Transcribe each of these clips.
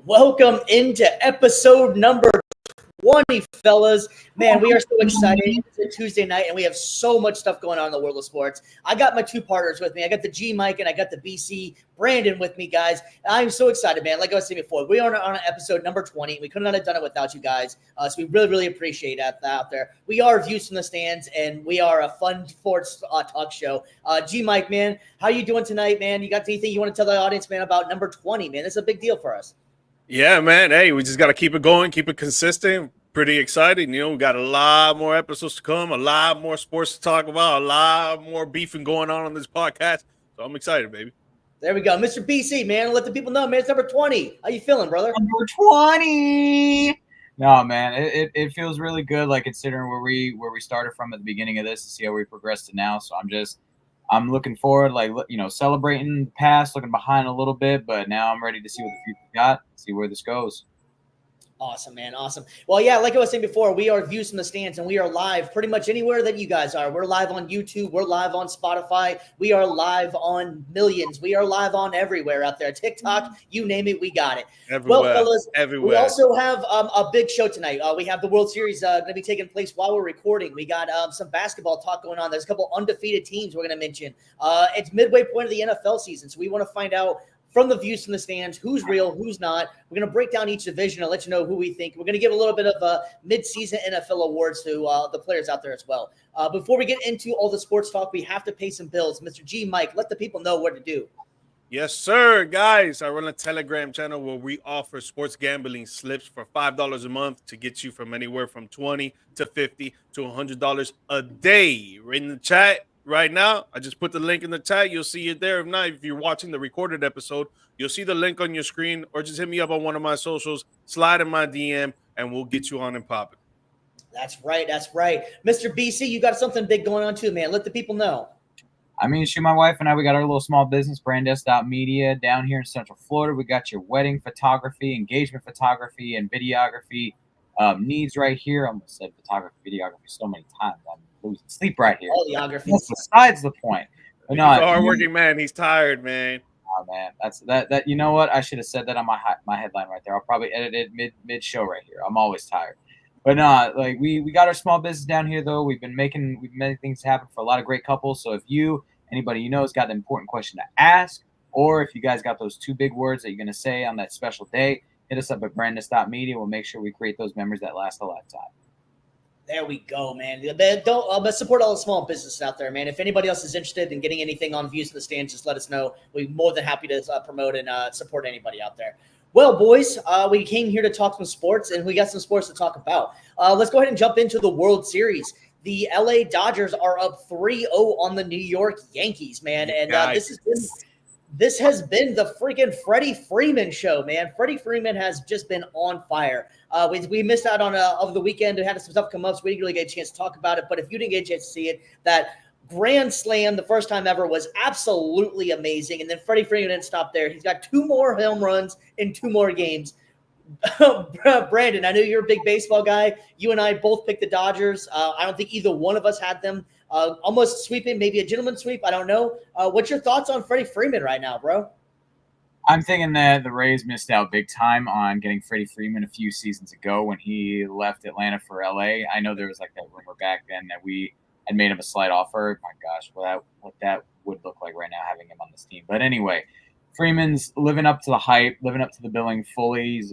Welcome into episode number 20, fellas. Man, we are so excited. It's a Tuesday night, and we have so much stuff going on in the world of sports. I got my two partners with me. I got the G Mike, and I got the BC Brandon with me, guys. I'm so excited, man. Like I was saying before, we are on episode number 20. We could not have done it without you guys, so we really, really appreciate that out there. We are Views from the Stands, and we are a fun sports talk show. G Mike, man, how you doing tonight, man? You got anything you want to tell the audience, man, about number 20, man? This is a big deal for us. Yeah, man. Hey, we just got to keep it going, keep it consistent. Pretty exciting. You know, we got a lot more episodes to come, a lot more sports to talk about, a lot more beefing going on this podcast. So I'm excited, baby. There we go. Mr. BC, man. Let the people know, man. It's number 20. How you feeling, brother? Number 20. No, man. It feels really good, like considering where we started from at the beginning of this to see how we progressed to now. So I'm looking forward, like, you know, celebrating the past, looking behind a little bit, but now I'm ready to see what the future got, see where this goes. Awesome, man. Awesome. Well, yeah, like I was saying before, we are Views from the Stands, and we are live pretty much anywhere that you guys are. We're live on YouTube. We're live on Spotify. We are live on Millions. We are live on everywhere out there. TikTok, you name it, we got it. Everywhere. Well, fellas, everywhere. We also have a big show tonight. We have the World Series going to be taking place while we're recording. We got some basketball talk going on. There's a couple undefeated teams we're going to mention. It's midway point of the NFL season, so we want to find out from the Views from the Stands, who's real, who's not. We're going to break down each division and let you know who we think. We're going to give a little bit of mid-season NFL awards to the players out there as well. Before we get into all the sports talk, we have to pay some bills. Mr. G, Mike, let the people know what to do. Yes, sir, guys. I run a Telegram channel where we offer sports gambling slips for $5 a month to get you from anywhere from $20 to $50 to $100 a day. Right in the chat right now, I just put the link in the chat. You'll see it there. If not, if you're watching the recorded episode, you'll see the link on your screen, or just hit me up on one of my socials, slide in my DM, and we'll get you on and popping. That's right. That's right. Mr. BC, you got something big going on too, man. Let the people know. I mean, my wife and I, we got our little small business, Brandes.media, down here in Central Florida. We got your wedding photography, engagement photography, and videography needs right here. I almost said photography, videography so many times. I'm losing sleep right here. Videography. That's besides the point. But no, he's a hardworking man. He's tired, man. Oh man, that's that. You know what? I should have said that on my headline right there. I'll probably edit it mid show right here. I'm always tired. But no, like we got our small business down here though. We've been making things happen for a lot of great couples. So if anybody you know has got an important question to ask, or if you guys got those two big words that you're gonna say on that special day, hit us up at Brandes.media. We'll make sure we create those memories that last a lifetime. There we go, man. Don't support all the small businesses out there, man. If anybody else is interested in getting anything on Views of the Stands, just let us know. We're more than happy to promote and support anybody out there. Well, boys, we came here to talk some sports, and we got some sports to talk about. Let's go ahead and jump into the World Series. The LA Dodgers are up 3-0 on the New York Yankees, man. And this has been the freaking Freddie Freeman show, man. Freddie Freeman has just been on fire. We missed out on over the weekend. We had some stuff come up, so we didn't really get a chance to talk about it. But if you didn't get a chance to see it, that grand slam, the first time ever, was absolutely amazing. And then Freddie Freeman didn't stop there. He's got 2 more home runs in 2 more games. Brandon, I know you're a big baseball guy. You and I both picked the Dodgers. I don't think either one of us had them almost sweeping, maybe a gentleman's sweep. I don't know. What's your thoughts on Freddie Freeman right now, bro? I'm thinking that the Rays missed out big time on getting Freddie Freeman a few seasons ago when he left Atlanta for LA. I know there was like that rumor back then that we had made him a slight offer. My gosh, what that would look like right now having him on this team. But anyway, Freeman's living up to the hype, living up to the billing fully.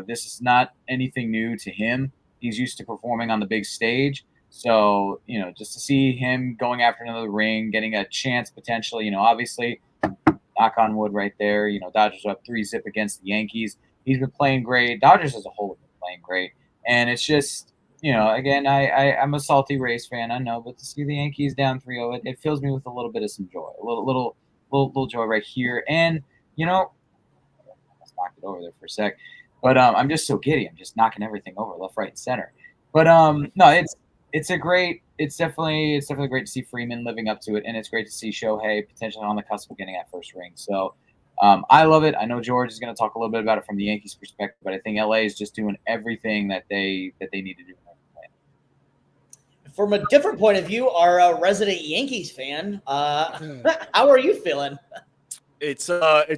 This is not anything new to him. He's used to performing on the big stage. So, just to see him going after another ring, getting a chance potentially, obviously, knock on wood right there. Dodgers are up 3-0 against the Yankees. He's been playing great. Dodgers as a whole have been playing great. And it's just, again, I'm a salty Rays fan, I know, but to see the Yankees down 3-0, it fills me with a little bit of some joy, a little joy right here. And, let's knock it over there for a sec. But I'm just so giddy. I'm just knocking everything over left, right, and center. But no, it's definitely great to see Freeman living up to it, and it's great to see Shohei potentially on the cusp of getting that first ring. So I love it. I know George is going to talk a little bit about it from the Yankees' perspective, but I think LA is just doing everything that they need to do. From a different point of view, our resident Yankees fan, how are you feeling? It's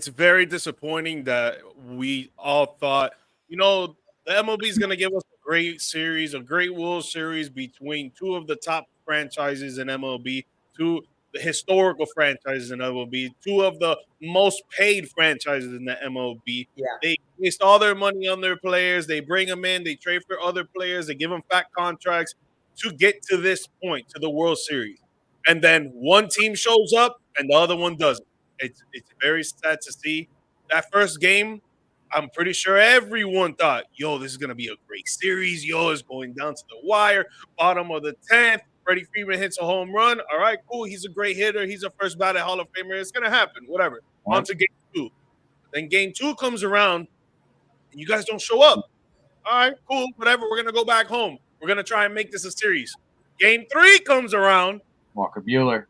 very disappointing that we all thought, the MLB is going to give us a great series, a great World Series between two of the top franchises in MLB, two the historical franchises in MLB, two of the most paid franchises in the MLB. Yeah. They waste all their money on their players. They bring them in. They trade for other players. They give them fat contracts to get to this point, to the World Series. And then one team shows up and the other one doesn't. It's very sad to see. That first game, I'm pretty sure everyone thought, yo, this is going to be a great series. Yo, it's going down to the wire. Bottom of the 10th, Freddie Freeman hits a home run. All right, cool. He's a great hitter. He's a first ballot Hall of Famer. It's going to happen, whatever. Yep. On to game 2. Then game 2 comes around, and you guys don't show up. All right, cool, whatever. We're going to go back home. We're going to try and make this a series. Game 3 comes around. Walker Buehler.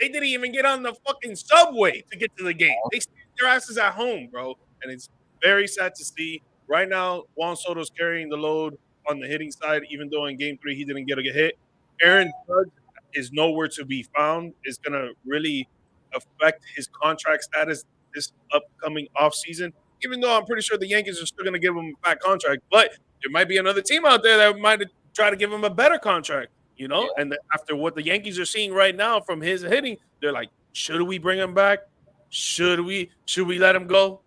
They didn't even get on the fucking subway to get to the game. They stayed their asses at home, bro. And it's very sad to see. Right now, Juan Soto's carrying the load on the hitting side, even though in game 3 he didn't get a hit. Aaron Judge is nowhere to be found. It's going to really affect his contract status this upcoming offseason, even though I'm pretty sure the Yankees are still going to give him a fat contract. But there might be another team out there that might try to give him a better contract. Yeah. And after what the Yankees are seeing right now from his hitting, they're like, should we bring him back? Should we let him go?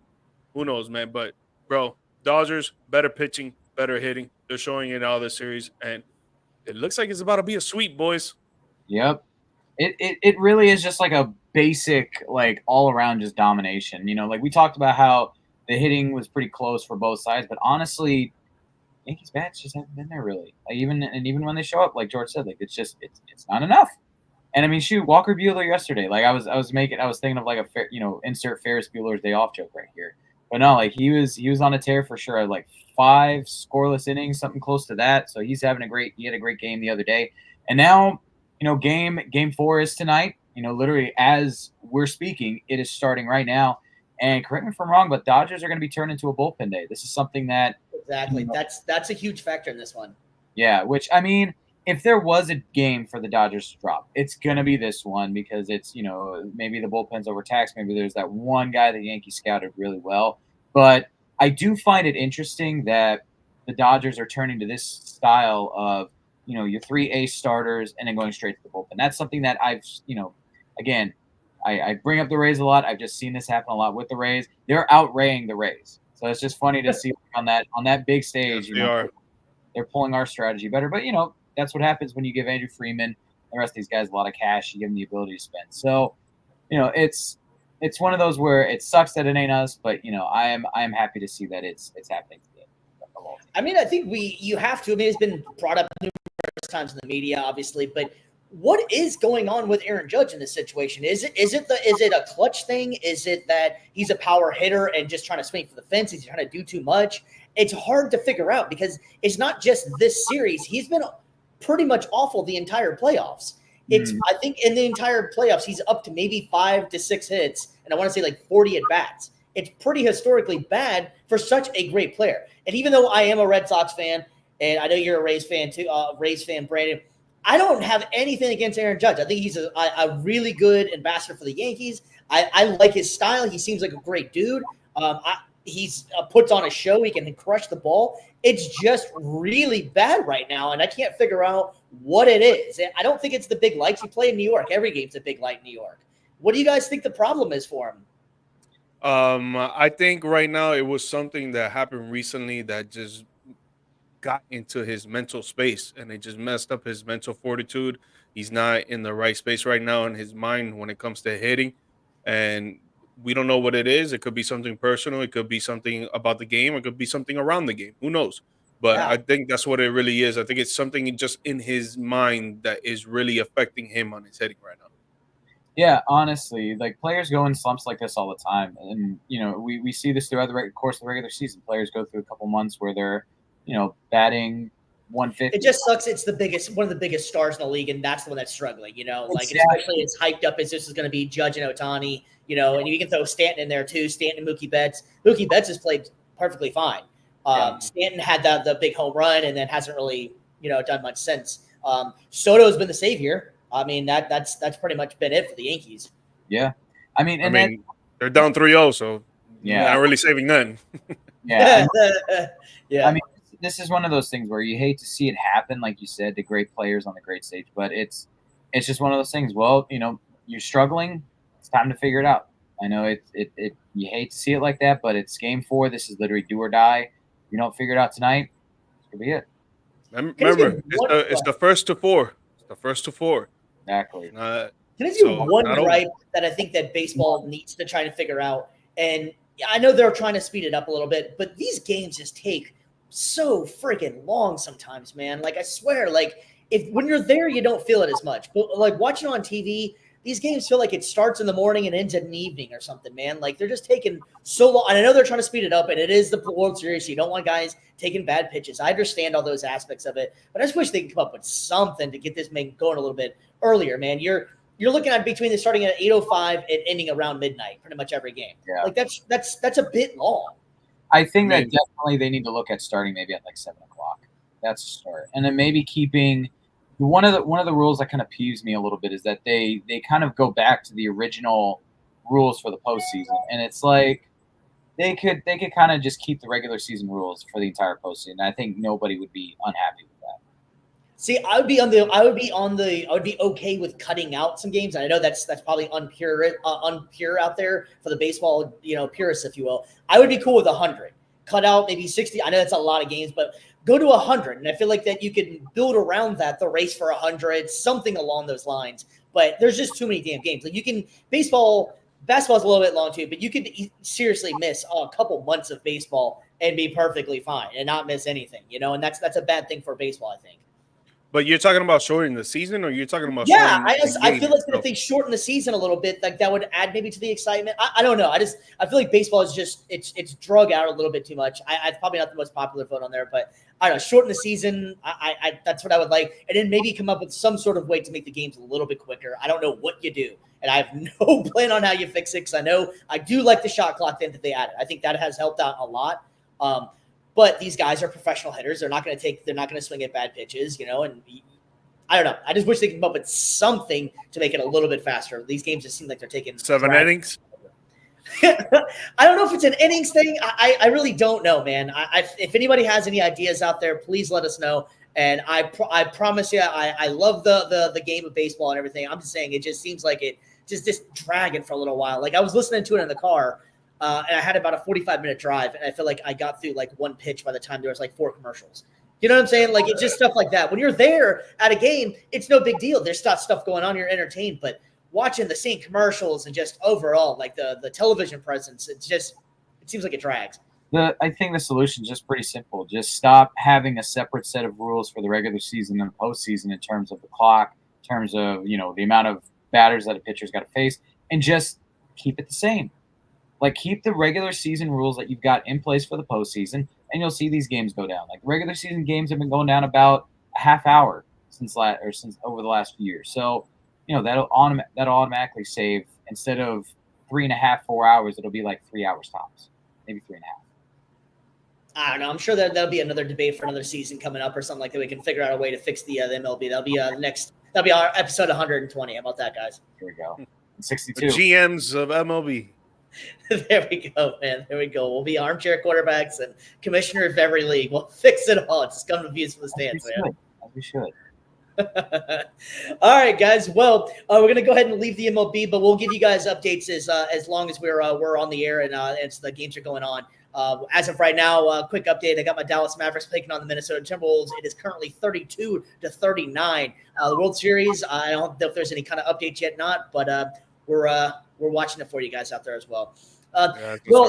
Who knows, man? But, bro, Dodgers, better pitching, better hitting. They're showing it all this series, and it looks like it's about to be a sweep, boys. Yep. It really is just like a basic, like, all-around just domination. Like we talked about how the hitting was pretty close for both sides, but honestly, Yankees bats just haven't been there really. Like even when they show up, like George said, like it's not enough. And I mean, shoot, Walker Buehler yesterday. Like I was thinking of like insert Ferris Bueller's Day Off joke right here. But no, like he was on a tear for sure. Like 5 scoreless innings, something close to that. So he had a great game the other day. And now, game 4 is tonight. Literally as we're speaking, it is starting right now. And correct me if I'm wrong, but Dodgers are going to be turned into a bullpen day. This is something that Exactly. That's a huge factor in this one. Yeah, which I mean, if there was a game for the Dodgers to drop, it's gonna be this one because it's maybe the bullpen's overtaxed, maybe there's that one guy the Yankees scouted really well. But I do find it interesting that the Dodgers are turning to this style of your 3 ace starters and then going straight to the bullpen. That's something that I've again, I bring up the Rays a lot. I've just seen this happen a lot with the Rays. They're outraying the Rays. So it's just funny to see on that big stage. Yes, they're pulling our strategy better. But that's what happens when you give Andrew Freeman and the rest of these guys a lot of cash. You give them the ability to spend. So it's one of those where it sucks that it ain't us, but I am happy to see that it's happening today. I mean, I think you have to. I mean, it's been brought up numerous times in the media, obviously, but what is going on with Aaron Judge in this situation? Is it a clutch thing? Is it that he's a power hitter and just trying to swing for the fence? He's trying to do too much. It's hard to figure out because it's not just this series. He's been pretty much awful the entire playoffs. I think in the entire playoffs, he's up to maybe 5 to 6 hits, and I want to say like 40 at bats. It's pretty historically bad for such a great player. And even though I am a Red Sox fan, and I know you're a Rays fan too, Rays fan, Brandon, I don't have anything against Aaron Judge. I think he's a really good ambassador for the Yankees. I like his style. He seems like a great dude. He's puts on a show. He can crush the ball. It's just really bad right now, and I can't figure out what it is. I don't think it's the big lights. He play in New York. Every game's a big light in New York. What do you guys think the problem is for him? I think right now it was something that happened recently that just got into his mental space and it just messed up his mental fortitude. He's not in the right space right now in his mind when it comes to hitting, and we don't know what it is. It could be something personal. It could be something about the game. It could be something around the game. Who knows? But Yeah. I think that's what it really is. I think it's something just in his mind that is really affecting him on his hitting right now. Yeah, honestly, like players go in slumps like this all the time, and we see this throughout the course of the regular season. Players go through a couple months where they're batting It 150. just sucks. It's one of the biggest stars in the league, and that's the one that's struggling. Like Exactly. especially as hyped up as this is going to be, Judge and Otani. And you can throw Stanton in there too. Stanton and Mookie Betts. Mookie Betts has played perfectly fine. Yeah. Stanton had the big home run, and then hasn't really done much since. Soto's been the savior. I mean that's pretty much been it for the Yankees. Yeah, I mean, they're down 3-0, so yeah, not really saving none. yeah. Yeah. I mean, this is one of those things where you hate to see it happen, like you said, to great players on the great stage. But it's just one of those things. Well, you're struggling. It's time to figure it out. I know it. You hate to see it like that, but it's game 4. This is literally do or die. If you don't figure it out tonight, this could be it. Remember, it's the first to 4. It's the first to 4. Exactly. Can I do one gripe that I think that baseball needs to try to figure out? And I know they're trying to speed it up a little bit, but these games just take so freaking long sometimes, man. Like I swear, like when you're there, you don't feel it as much. But like watching on TV, these games feel like it starts in the morning and ends in the evening or something, man. Like they're just taking so long. And I know they're trying to speed it up, and it is the World Series, so you don't want guys taking bad pitches. I understand all those aspects of it, but I just wish they could come up with something to get this thing going a little bit earlier, man. You're looking at between the starting at 8:05 and ending around midnight, pretty much every game. Yeah. Like that's a bit long. I think that definitely they need to look at starting maybe at like 7 o'clock. That's a start, and then maybe keeping one of the rules that kind of peeves me a little bit is that they kind of go back to the original rules for the postseason, and it's like they could kind of just keep the regular season rules for the entire postseason. I think nobody would be unhappy with that. See, I would be okay with cutting out some games. And I know that's probably unpure out there for the baseball, purists, if you will. I would be cool with 100. Cut out maybe 60. I know that's a lot of games, but go to 100. And I feel like that you can build around that, the race for 100, something along those lines. But there's just too many damn games. Like basketball's a little bit long too, but you could seriously miss a couple months of baseball and be perfectly fine and not miss anything, and that's a bad thing for baseball, I think. But you're talking about shortening the season, or you're talking about I feel like if they shorten the season a little bit, like that would add maybe to the excitement. I don't know. I feel like baseball is just it's drug out a little bit too much. It's probably not the most popular vote on there, but I don't know. Shorten the season. I that's what I would like, and then maybe come up with some sort of way to make the games a little bit quicker. I don't know what you do, and I have no plan on how you fix it. Because I know I do like the shot clock thing that they added. I think that has helped out a lot. But these guys are professional hitters. They're not going to swing at bad pitches, and I don't know. I just wish they could come up with something to make it a little bit faster. These games just seem like they're taking 7 innings. I don't know if it's an innings thing. I really don't know, man. If anybody has any ideas out there, please let us know. And I promise you, I love the game of baseball and everything. I'm just saying it just seems like it just dragging for a little while. Like I was listening to it in the car. And I had about a 45-minute drive, and I feel like I got through like one pitch by the time there was like 4 commercials. You know what I'm saying? Like it's just stuff like that. When you're there at a game, it's no big deal. There's stuff going on. You're entertained, but watching the same commercials and just overall like the television presence, it seems like it drags. I think the solution is just pretty simple. Just stop having a separate set of rules for the regular season and the postseason in terms of the clock, in terms of the amount of batters that a pitcher's got to face, and just keep it the same. Like keep the regular season rules that you've got in place for the postseason, and you'll see these games go down. Like regular season games have been going down about a half hour since over the last few years. So, that'll automatically save instead of 3.5, 4 hours, it'll be like 3 hours tops, maybe 3.5. I don't know. I'm sure that'll be another debate for another season coming up or something like that. We can figure out a way to fix the MLB. That'll be That'll be our episode 120. How about that, guys? Here we go. 62. The GMs of MLB. There we go, man. There we go. We'll be armchair quarterbacks and commissioner of every league. We'll fix it all. It's just come to views from the stands, man. We should. All right, guys. Well, we're gonna go ahead and leave the MLB, but we'll give you guys updates as long as we're on the air and the games are going on. As of right now, quick update. I got my Dallas Mavericks taking on the Minnesota Timberwolves. It is currently 32-39. The World Series. I don't know if there's any kind of updates yet, but we're watching it for you guys out there as well.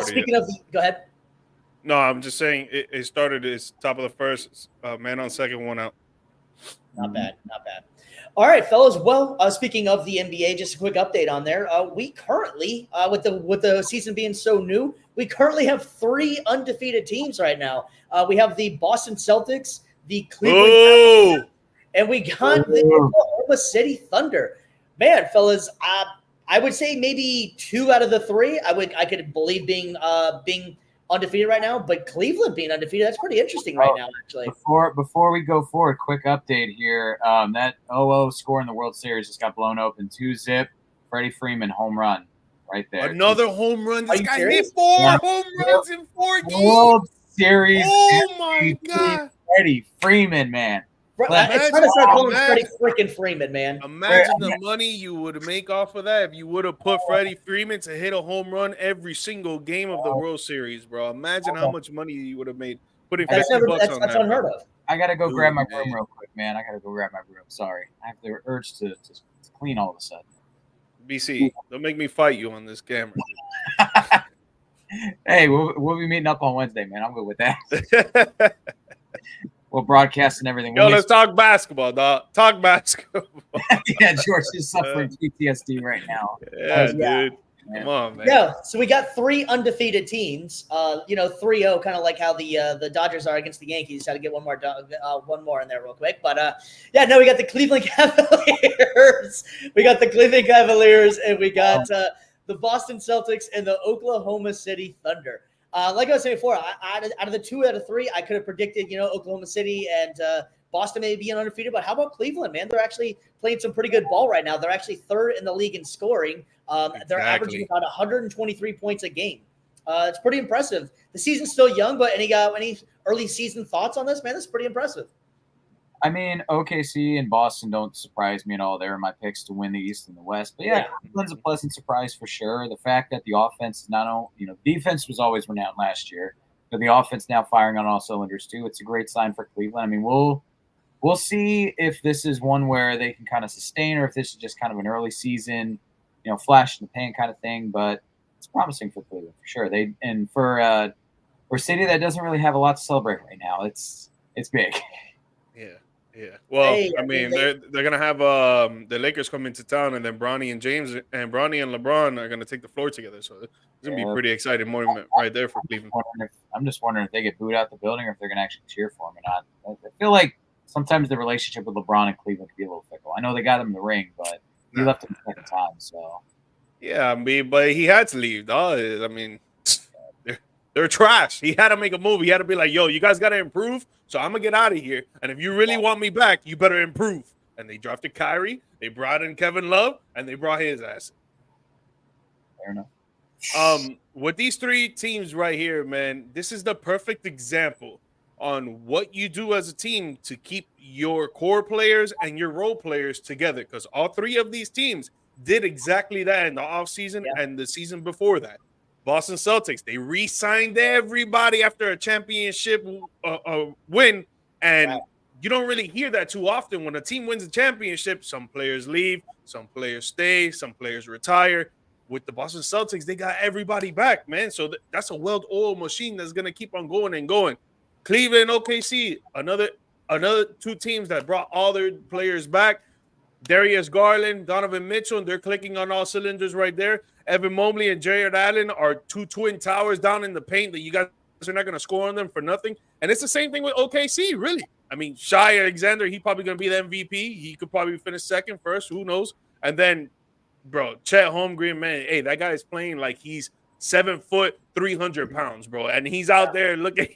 Speaking of go ahead. No, I'm just saying it started. It's top of the first. Man on second, one out. Not bad, not bad. All right, fellas. Well, speaking of the NBA, just a quick update on there. We currently, with the season being so new, we currently have 3 undefeated teams right now. We have the Boston Celtics, the Cleveland Cavaliers, and we got the Oklahoma City Thunder. Man, fellas, I would say maybe 2 out of the 3 I could believe being undefeated right now, but Cleveland being undefeated, that's pretty interesting right now, actually. Before we go forward, quick update here. That 0-0 score in the World Series just got blown open 2-0. Freddie Freeman home run right there. Another home run. This guy hit serious? 4 home runs in 4 games. World Series. Oh my God. Freddie Freeman, man. It's trying to start calling Freddie freaking Freeman, man. Imagine the money you would make off of that if you would have put Freddie Freeman to hit a home run every single game of the World Series, bro. Imagine how much money you would have made putting $50 on that. That's unheard of. I gotta go grab my broom real quick, man. Sorry, I have the urge to clean all of a sudden. BC, don't make me fight you on this camera. Hey, we'll be meeting up on Wednesday, man. I'm good with that. We'll broadcast and everything. Yo, let's talk basketball, dog. Talk basketball. Yeah, George is suffering PTSD right now. Yeah, dude. Come on, man. Yeah, so we got 3 undefeated teams. 3-0, kind of like how the Dodgers are against the Yankees. Had to get one more in there real quick. But we got the Cleveland Cavaliers. We got the Cleveland Cavaliers, and we got the Boston Celtics and the Oklahoma City Thunder. Like I was saying before, out of the 2 out of 3, I could have predicted, Oklahoma City and Boston may be undefeated. But how about Cleveland, man? They're actually playing some pretty good ball right now. They're actually 3rd in the league in scoring. They're averaging about 123 points a game. It's pretty impressive. The season's still young, but any early season thoughts on this, man? That's pretty impressive. I mean, OKC and Boston don't surprise me at all. They're my picks to win the East and the West. But yeah, Cleveland's a pleasant surprise for sure. The fact that the offense is not only, defense was always renowned last year, but the offense now firing on all cylinders too. It's a great sign for Cleveland. I mean, we'll see if this is one where they can kind of sustain, or if this is just kind of an early season, flash in the pan kind of thing. But it's promising for Cleveland for sure. For a city that doesn't really have a lot to celebrate right now, it's big. Yeah. Well, I mean, they're gonna have the Lakers come into town, and then Bronny and LeBron are gonna take the floor together. So it's gonna be a pretty exciting moment right there for Cleveland. I'm just wondering if they get booed out the building, or if they're gonna actually cheer for him or not. I feel like sometimes the relationship with LeBron and Cleveland can be a little fickle. I know they got him the ring, but he left him the second time. So yeah, but he had to leave, dog. I mean, they're trash. He had to make a move. He had to be like, yo, you guys got to improve, so I'm going to get out of here. And if you really want me back, you better improve. And they drafted Kyrie. They brought in Kevin Love, and they brought his ass. Fair enough. With these 3 teams right here, man, this is the perfect example on what you do as a team to keep your core players and your role players together, because all 3 of these teams did exactly that in the offseason and the season before that. Boston Celtics, they re-signed everybody after a championship win, and you don't really hear that too often. When a team wins a championship, some players leave, some players stay, some players retire. With the Boston Celtics, they got everybody back, man. So that's a well-oiled machine that's going to keep on going and going. Cleveland and OKC, another 2 teams that brought all their players back. Darius Garland, Donovan Mitchell, and they're clicking on all cylinders right there. Evan Mobley and Jared Allen are 2 twin towers down in the paint that you guys are not going to score on them for nothing. And it's the same thing with OKC, really. I mean, Shai Alexander, he's probably going to be the MVP. He could probably finish second, first, who knows? And then, bro, Chet Holmgren, man, hey, that guy is playing like he's 7 foot, 300 pounds, bro. And he's out there looking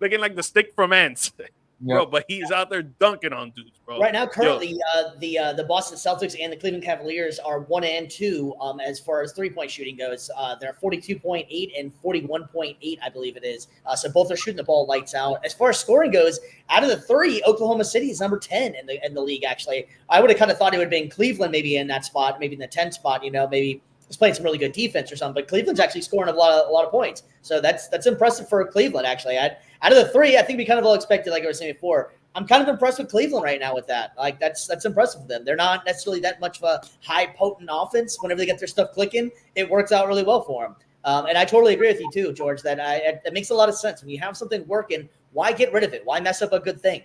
like the stick from Ants. Bro, but he's out there dunking on dudes, bro. Right now, currently, the Boston Celtics and the Cleveland Cavaliers are 1 and 2 as far as 3-point shooting goes. They're 42.8 and 41.8, I believe it is. So both are shooting the ball lights out. As far as scoring goes, out of the 3, Oklahoma City is number 10 in the league. Actually, I would have kind of thought it would have been Cleveland maybe in that spot, maybe in the 10th spot. Maybe he's playing some really good defense or something. But Cleveland's actually scoring a lot of points. So that's impressive for Cleveland. Actually, out of the 3, I think we kind of all expected, like I was saying before. I'm kind of impressed with Cleveland right now with that. Like that's impressive for them. They're not necessarily that much of a high potent offense. Whenever they get their stuff clicking, it works out really well for them. And I totally agree with you too, George. That it makes a lot of sense when you have something working. Why get rid of it? Why mess up a good thing?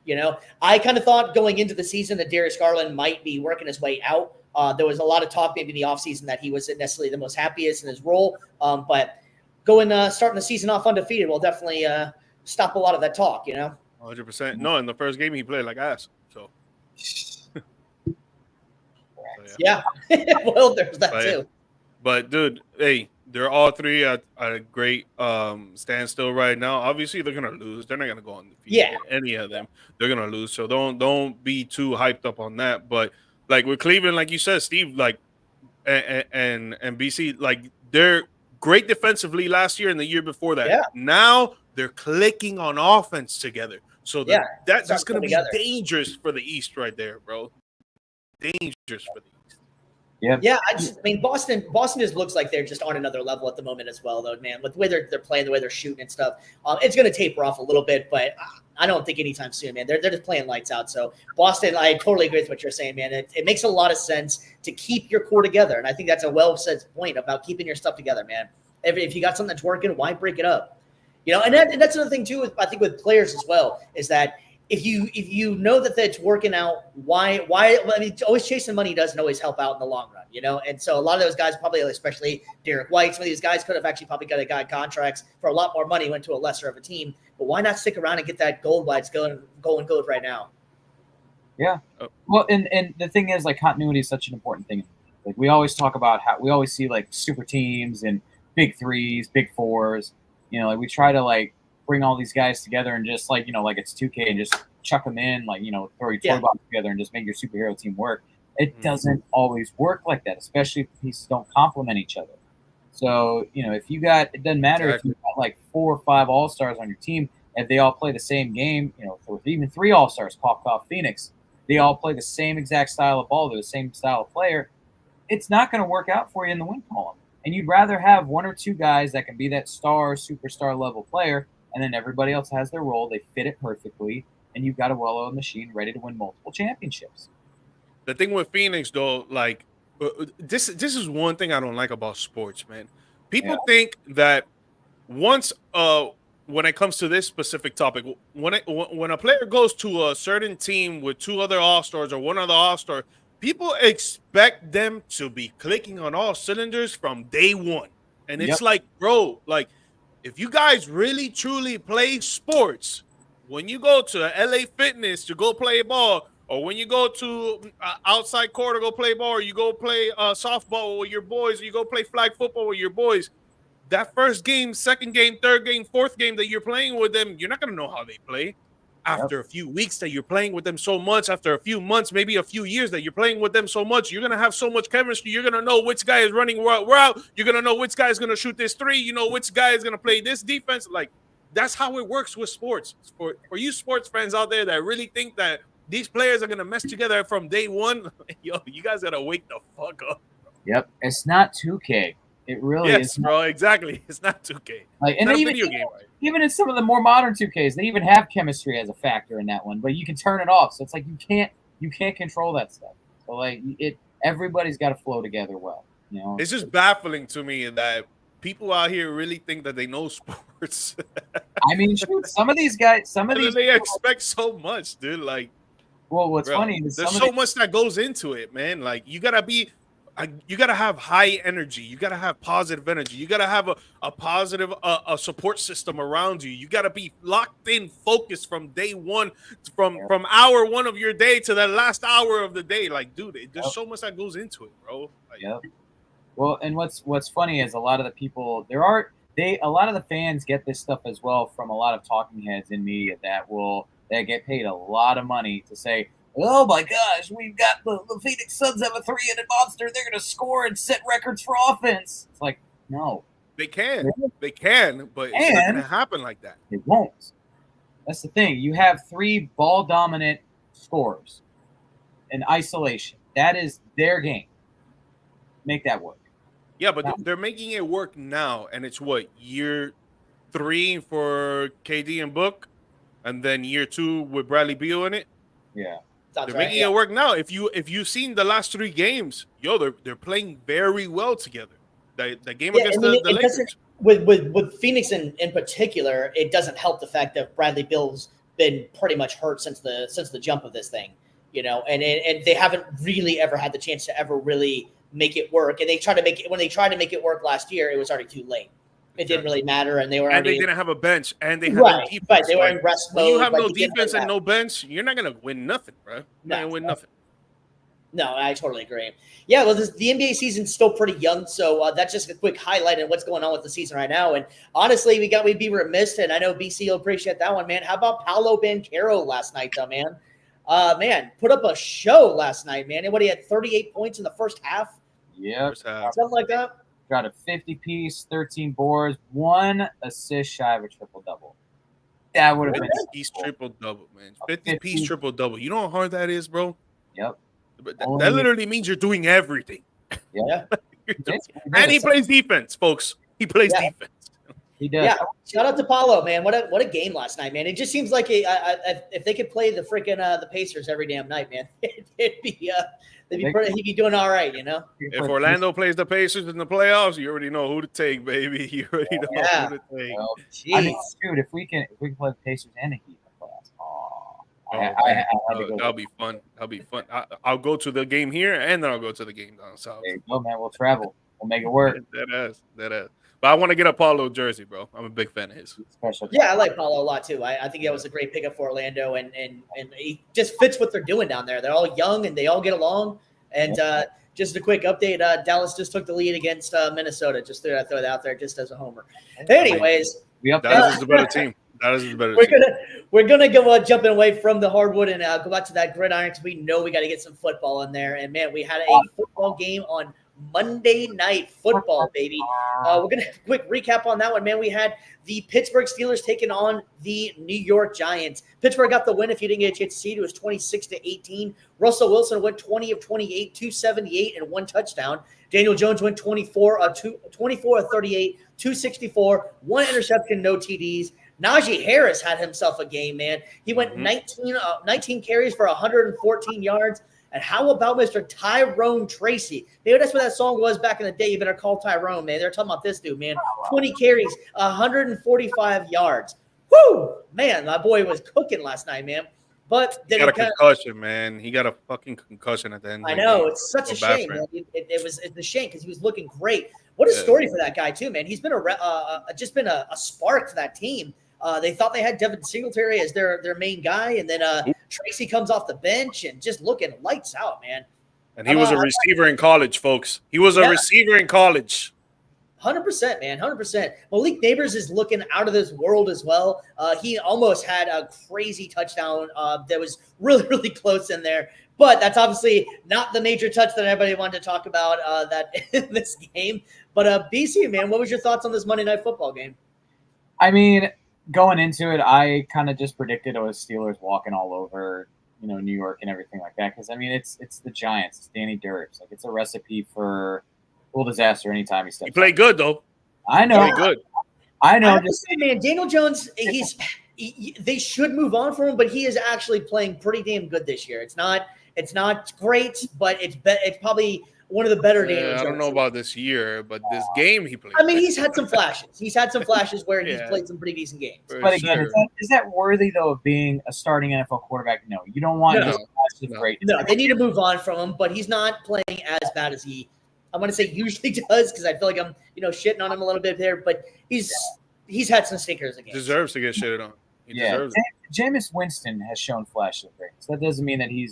You know, I kind of thought going into the season that Darius Garland might be working his way out. There was a lot of talk maybe in the offseason that he wasn't necessarily the most happiest in his role. But starting the season off undefeated will definitely stop a lot of that talk, you know? 100%. No, in the first game, he played like ass. So, yeah. Well, there's that too. But, dude, hey, they're all three at a great standstill right now. Obviously, they're gonna lose. They're not gonna go undefeated. Yeah, any of them. They're gonna lose. So don't be too hyped up on that. But like with Cleveland, like you said, Steve, like and BC, like they're great defensively last year and the year before that. Yeah. Now they're clicking on offense together. So that's gonna be together. dangerous for the East right there, bro. Dangerous for the East. Yeah, I mean, Boston just looks like they're just on another level at the moment as well, though, man. With the way they're playing, the way they're shooting and stuff, it's going to taper off a little bit, but I don't think anytime soon, man. They're just playing lights out. So Boston, I totally agree with what you're saying, man. It makes a lot of sense to keep your core together, and I think that's a well-said point about keeping your stuff together, man. If you got something that's working, why break it up? You know, and that's another thing too. I think with players as well is that. If you know that it's working out, why? I mean, always chasing money doesn't always help out in the long run, you know. And so a lot of those guys, probably especially Derek White, some of these guys could have actually probably got contracts for a lot more money, went to a lesser of a team. But why not stick around and get that gold while it's going gold right now? Yeah. Well, and the thing is, like, continuity is such an important thing. Like, we always talk about how we always see like super teams and big threes, big fours. You know, like we try to like bring all these guys together and just like, you know, like it's 2K and just chuck them in, like, you know, throw your toy box together and just make your superhero team work. It doesn't always work like that, especially if the pieces don't complement each other. So, you know, if you got, it doesn't matter if you've got like 4 or 5 all-stars on your team, if they all play the same game, you know, or even 3 all-stars, off Phoenix, they all play the same exact style of ball, they're the same style of player, it's not going to work out for you in the win column. And you'd rather have 1 or 2 guys that can be that superstar level player, and then everybody else has their role. They fit it perfectly, and you've got a well-oiled machine ready to win multiple championships. The thing with Phoenix, though, like this is one thing I don't like about sports, man. People think that once when it comes to this specific topic, when a player goes to a certain team with 2 other all-stars or 1 other all-star, people expect them to be clicking on all cylinders from day one. And it's like, bro, like, if you guys really truly play sports, when you go to LA Fitness to go play ball, or when you go to outside court to go play ball, or you go play softball with your boys, or you go play flag football with your boys, that first game, second game, third game, fourth game that you're playing with them, you're not going to know how they play. After a few weeks that you're playing with them so much, after a few months, maybe a few years that you're playing with them so much, you're going to have so much chemistry. You're going to know which guy is running route. You're going to know which guy is going to shoot this 3. You know which guy is going to play this defense. Like, that's how it works with sports. For you sports fans out there that really think that these players are going to mess together from day one, yo, you guys got to wake the fuck up. Yep. It's not 2K. It really is. Yes, bro, exactly. It's not 2K. Like, and even in some of the more modern 2Ks, they even have chemistry as a factor in that one, but you can turn it off. So it's like you can't control that stuff. So like everybody's got to flow together well. You know, it's just baffling to me that people out here really think that they know sports. I mean, shoot, some of these guys, they expect so much, dude. Like, well, what's funny is there's so much that goes into it, man. Like, you gotta have high energy. You gotta have positive energy. You gotta have a positive support system around you. You gotta be locked in, focused from day one, from hour 1 of your day to the last hour of the day. Like, dude, there's so much that goes into it, bro. Like, Well, and what's funny is a lot of the people a lot of the fans get this stuff as well from a lot of talking heads in media that get paid a lot of money to say, oh my gosh, we've got the Phoenix Suns have a 3-headed monster. They're going to score and set records for offense. It's like, no. They can, but it's not going to happen like that. It won't. That's the thing. You have 3 ball-dominant scorers in isolation. That is their game. Make that work. Yeah, but they're making it work now, and it's what, year 3 for KD and Book, and then year 2 with Bradley Beal in it? Yeah. They're making it work now. If you've seen the last 3 games, they're playing very well together. The game against the Lakers. With Phoenix in particular, it doesn't help the fact that Bradley Beal's been pretty much hurt since the jump of this thing, and they haven't really ever had the chance to ever really make it work. And they tried to make it work last year, it was already too late. It didn't really matter, and they didn't have a bench, and they had no defense. Right, they were in rest mode. When you have no defense and no bench, you're not gonna win nothing, bro. You're not gonna win nothing. No, I totally agree. Yeah, well, the NBA season's still pretty young, so that's just a quick highlight of what's going on with the season right now. And honestly, we'd be remiss, and I know BC will appreciate that one, man. How about Paolo Banchero last night, though, man? Man, put up a show last night, man. And he had 38 points in the first half. Yeah, something like that. Got a 50-piece, 13 boards, 1 assist shy of a triple-double. That would have been 50-piece triple-double, man. 50-piece triple-double. You know how hard that is, bro? Yep. That literally means you're doing everything. Yeah. And he plays defense, folks. He plays defense. He does. Yeah. Shout out to Paulo, man. What a game last night, man. It just seems like if they could play the freaking the Pacers every damn night, man, he'd be doing all right, If Orlando plays the Pacers in the playoffs, you already know who to take, baby. You already know who to take. Well, I mean, dude, if we can play the Pacers and the Heat in the playoffs, that'll be fun. That'll be fun. I'll go to the game here, and then I'll go to the game down south. There you go, man. We'll travel. We'll make it work. That is. But I want to get a Paulo jersey, bro. I'm a big fan of his. Yeah, I like Paulo a lot too. I think that was a great pickup for Orlando, and he just fits what they're doing down there. They're all young and they all get along. And just a quick update: Dallas just took the lead against Minnesota. Just throw that out there, just as a homer. Anyways, Dallas is a better team. Dallas is a better team. We're gonna go jumping away from the hardwood and go back to that gridiron because we know we got to get some football in there. And man, we had a football game on Monday Night Football, baby. We're gonna have a quick recap on that one, man. We had the Pittsburgh Steelers taking on the New York Giants. Pittsburgh got the win. If you didn't get a chance to see it, it was 26-18. Russell Wilson went 20 of 28, 278, and 1 touchdown. Daniel Jones went 24 of 38, 264, 1 interception, no TDs. Najee Harris had himself a game, man. He went 19 carries for 114 yards. And how about Mr. Tyrone Tracy? Maybe that's what that song was back in the day. You better call Tyrone, man. They're talking about this dude, man. 20 carries, 145 yards. Whoo! Man, my boy was cooking last night, man. But then he got a concussion, man. He got a fucking concussion at the end. I know. It's such a shame, man. It's a shame because he was looking great. What a story for that guy, too, man. He's been just been a spark for that team. They thought they had Devin Singletary as their main guy, and then Tracy comes off the bench and just looking lights out, man. And he was a receiver in college, folks. He was a receiver in college. 100%, man, 100%. Malik Neighbors is looking out of this world as well. He almost had a crazy touchdown that was really, really close in there. But that's obviously not the major touch that everybody wanted to talk about that in this game. But BC, man, what was your thoughts on this Monday Night Football game? I mean, going into it, I kind of just predicted it was Steelers walking all over, New York and everything like that. Because I mean, it's the Giants, it's Danny Dimes. Like, it's a recipe for full disaster anytime he steps. He played good though. I know. Good. I know. Man, Daniel Jones, they should move on from him, but he is actually playing pretty damn good this year. It's not great, but it's probably one of the better Daniel Jones. I don't know about this year, but this game he played. I mean, he's had some flashes. He's had some flashes where he's played some pretty decent games. But again, is that worthy though of being a starting NFL quarterback? No, you don't want great. No, they need to move on from him, but he's not playing as bad as he, I want to say, usually does, because I feel like I'm, shitting on him a little bit there, but he's had some stinkers again. Deserves to get shitted on. He deserves it. Jameis Winston has shown flashes of greatness. That doesn't mean that he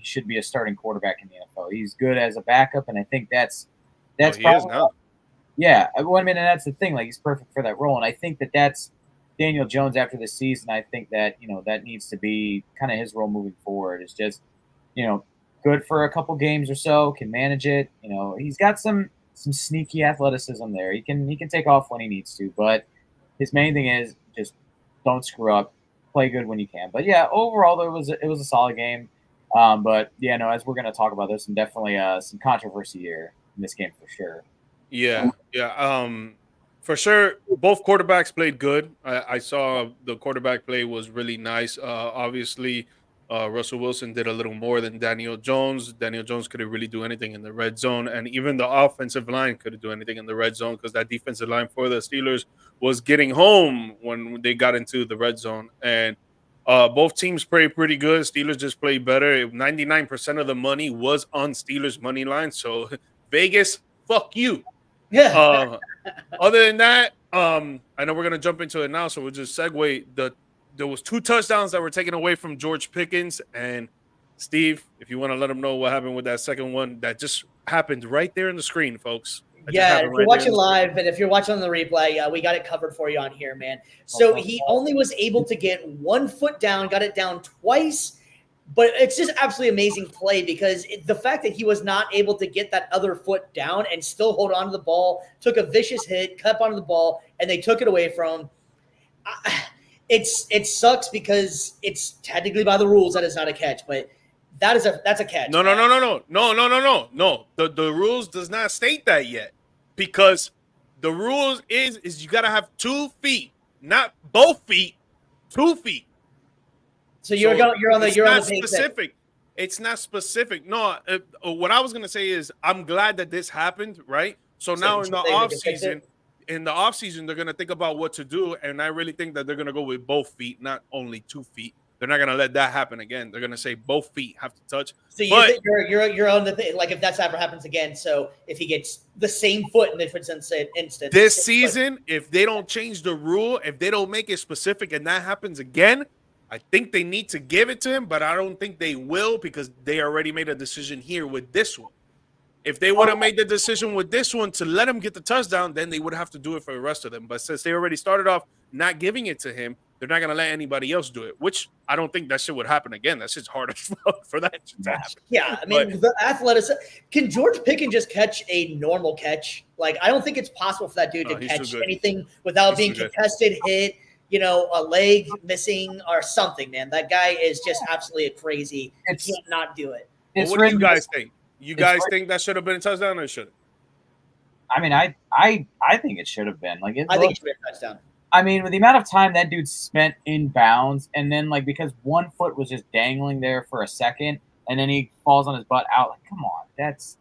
should be a starting quarterback in the NFL. He's good as a backup, and I think that's he is now. Yeah, well, I mean, and that's the thing. Like, he's perfect for that role, and I think that's Daniel Jones after this season. I think that that needs to be kind of his role moving forward. It's just good for a couple games or so, can manage it. He's got some sneaky athleticism there. He can take off when he needs to, but his main thing is just don't screw up, play good when you can. But yeah, overall it was a solid game. But yeah, no, as we're going to talk about, there's definitely some controversy here in this game for sure. Yeah. For sure, both quarterbacks played good. I saw the quarterback play was really nice. Obviously, Russell Wilson did a little more than Daniel Jones. Daniel Jones couldn't really do anything in the red zone, and even the offensive line couldn't do anything in the red zone because that defensive line for the Steelers was getting home when they got into the red zone. And Both teams played pretty good. Steelers just played better. 99% of the money was on Steelers money line. So Vegas, fuck you. Yeah. Other than that, I know we're gonna jump into it now, so we'll just segue. There was 2 touchdowns that were taken away from George Pickens, and Steve, if you want to let them know what happened with that second one, that just happened right there in the screen, folks. Yeah, if you're watching live, and if you're watching on the replay, we got it covered for you on here, man. So he only was able to get 1 foot down, got it down twice, but it's just absolutely amazing play because the fact that he was not able to get that other foot down and still hold on to the ball, took a vicious hit, cut onto the ball, and they took it away from him. It sucks because it's technically by the rules that is not a catch, but that's a catch. No. The rules does not state that yet, because the rules is you got to have 2 feet, not both feet, 2 feet. So you're on the specific. It's not specific. No, what I was gonna say is I'm glad that this happened, right? So now in the off season, they're gonna think about what to do, and I really think that they're gonna go with both feet, not only 2 feet. They're not gonna let that happen again. They're gonna say both feet have to touch. So you're on the thing, like if that's ever happens again. So if he gets the same foot in the instance this season, if they don't change the rule, if they don't make it specific, and that happens again, I think they need to give it to him. But I don't think they will because they already made a decision here with this one. If they would have made the decision with this one to let him get the touchdown, then they would have to do it for the rest of them. But since they already started off not giving it to him, they're not going to let anybody else do it, which I don't think that shit would happen again. That shit's hard as fuck for that shit to happen. Yeah, I mean, the athleticism. Can George Pickens just catch a normal catch? Like, I don't think it's possible for that dude to catch anything without being contested, hit, a leg missing or something, man. That guy is just absolutely crazy. He can't not do it. What do you guys think? You guys think that should have been a touchdown or should it? I mean, I think it should have been. I think it should be a touchdown. I mean, with the amount of time that dude spent in bounds, and then because 1 foot was just dangling there for a second, and then he falls on his butt out. Like, come on, that's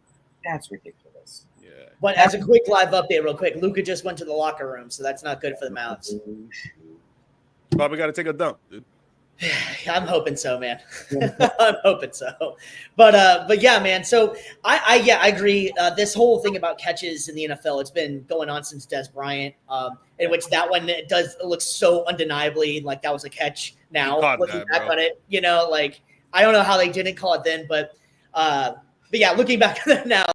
ridiculous. Yeah. But as a quick live update, real quick, Luka just went to the locker room, so that's not good for the Mounts. Probably got to take a dump, dude. I'm hoping so, man. I'm hoping so. But yeah, man. So I agree. This whole thing about catches in the NFL, it's been going on since Des Bryant, in which that one it looks so undeniably like that was a catch. Now looking back on it, I don't know how they didn't call it then, but yeah, looking back on it now,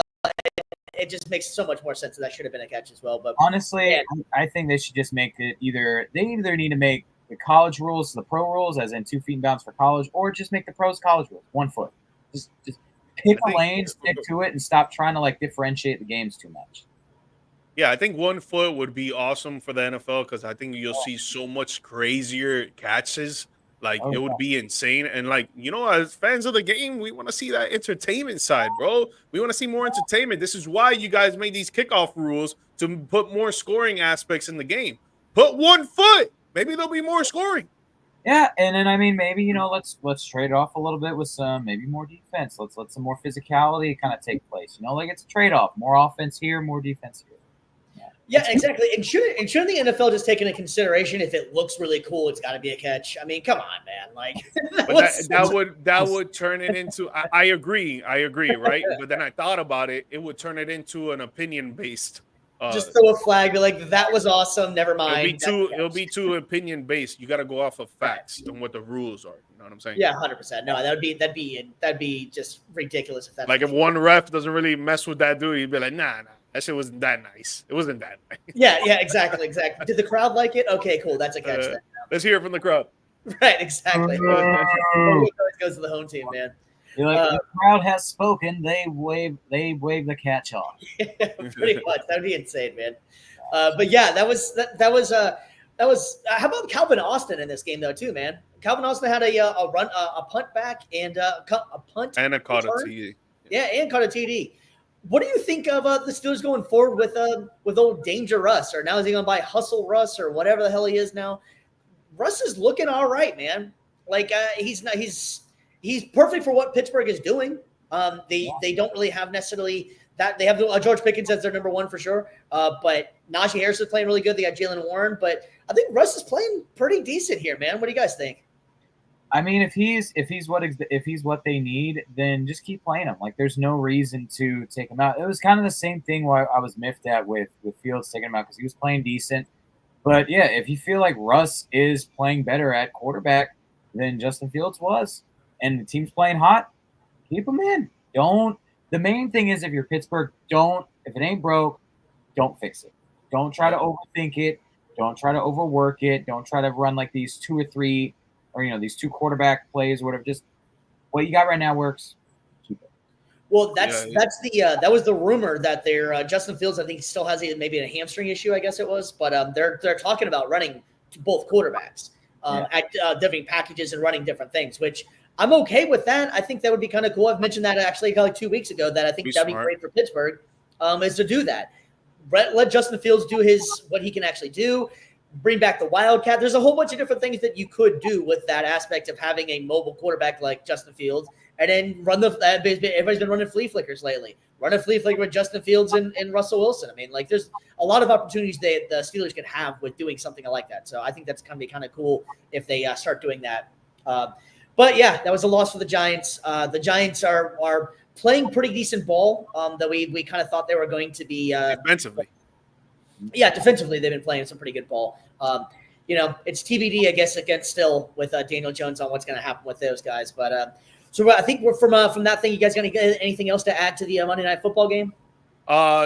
it just makes so much more sense that should have been a catch as well. But honestly, yeah. I think they should just make it either need to make the college rules, the pro rules, as in 2 feet in bounds for college, or just make the pros college rules 1 foot. Just pick a lane, stick to it, and stop trying to differentiate the games too much. Yeah, I think 1 foot would be awesome for the NFL because I think you'll see so much crazier catches. It would be insane. And as fans of the game, we want to see that entertainment side, bro. We want to see more entertainment. This is why you guys made these kickoff rules to put more scoring aspects in the game. Put 1 foot. Maybe there'll be more scoring. Yeah, and then maybe let's trade off a little bit with some maybe more defense. Let's let some more physicality kind of take place. It's a trade off. More offense here, more defense here. Yeah, exactly. And shouldn't the NFL just take into consideration if it looks really cool, it's got to be a catch? I mean, come on, man. That would turn it into. I agree, right? But then I thought about it. It would turn it into an opinion based. Just throw a flag, be like, that was awesome. Never mind. It'll be too opinion based. You got to go off of facts and what the rules are. You know what I'm saying? Yeah, 100%. No, that'd be just ridiculous if that. If one ref doesn't really mess with that dude, he'd be like, nah, that shit wasn't that nice. It wasn't that nice. Yeah, exactly. Did the crowd like it? Okay, cool. That's a catch. Let's hear it from the crowd. Right, exactly. It always goes to the home team, man. The crowd has spoken. They wave the catch off. Yeah, pretty much. That would be insane, man. But yeah, that was. How about Calvin Austin in this game though, too, man? Calvin Austin had a run, a punt back, and a punt, and a caught a TD. Yeah, and caught a TD. What do you think of the Steelers going forward with old Danger Russ, or now is he going to buy Hustle Russ or whatever the hell he is now? Russ is looking all right, man. He's perfect for what Pittsburgh is doing. They don't really have necessarily that. They have George Pickens as their number one for sure. But Najee Harris is playing really good. They got Jaylen Warren, but I think Russ is playing pretty decent here, man. What do you guys think? I mean, if he's what they need, then just keep playing him. Like, there's no reason to take him out. It was kind of the same thing where I was miffed at with Fields taking him out because he was playing decent. But yeah, if you feel like Russ is playing better at quarterback than Justin Fields was, and the team's playing hot, keep him in. Don't. The main thing is, if you're Pittsburgh, if it ain't broke, don't fix it. Don't try to overthink it. Don't try to overwork it. Don't try to run like these 2 or 3 or these 2 quarterback plays or whatever. Just what you got right now works. Keep it. Well, that was the rumor that their Justin Fields, I think, still has maybe a hamstring issue. I guess it was, but they're talking about running both quarterbacks at different packages and running different things, which I'm okay with that. I think that would be kind of cool. I've mentioned that actually like 2 weeks ago that I think that'd be great for Pittsburgh, is to do that. Let Justin Fields do what he can actually do. Bring back the Wildcat. There's a whole bunch of different things that you could do with that aspect of having a mobile quarterback like Justin Fields, and then everybody's been running flea flickers lately. Run a flea flicker with Justin Fields and Russell Wilson. I mean, like, there's a lot of opportunities that the Steelers can have with doing something like that. So I think that's going to be kind of cool if they start doing that. But yeah, that was a loss for the Giants. The Giants are playing pretty decent ball that we kind of thought they were going to be defensively. Yeah, defensively they've been playing some pretty good ball. It's TBD, I guess, against still with Daniel Jones on what's going to happen with those guys. But so I think we're from that thing. You guys going to get anything else to add to the Monday Night Football game?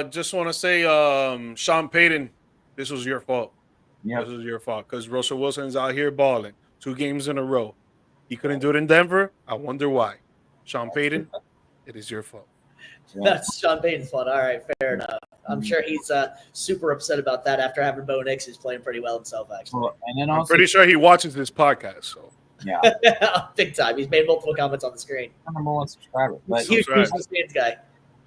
Just want to say, Sean Payton, this was your fault. Yep. This was your fault because Russell Wilson's out here balling 2 games in a row. He couldn't do it in Denver. I wonder why. Sean Payton, it is your fault. That's Sean Payton's fault. All right, fair enough. I'm sure he's super upset about that after having Bo Nix, who's playing pretty well himself, actually. Well, and then also, I'm pretty sure he watches this podcast. So yeah, big time. He's made multiple comments on the screen. Number 1 subscriber. But Huge Stands guy.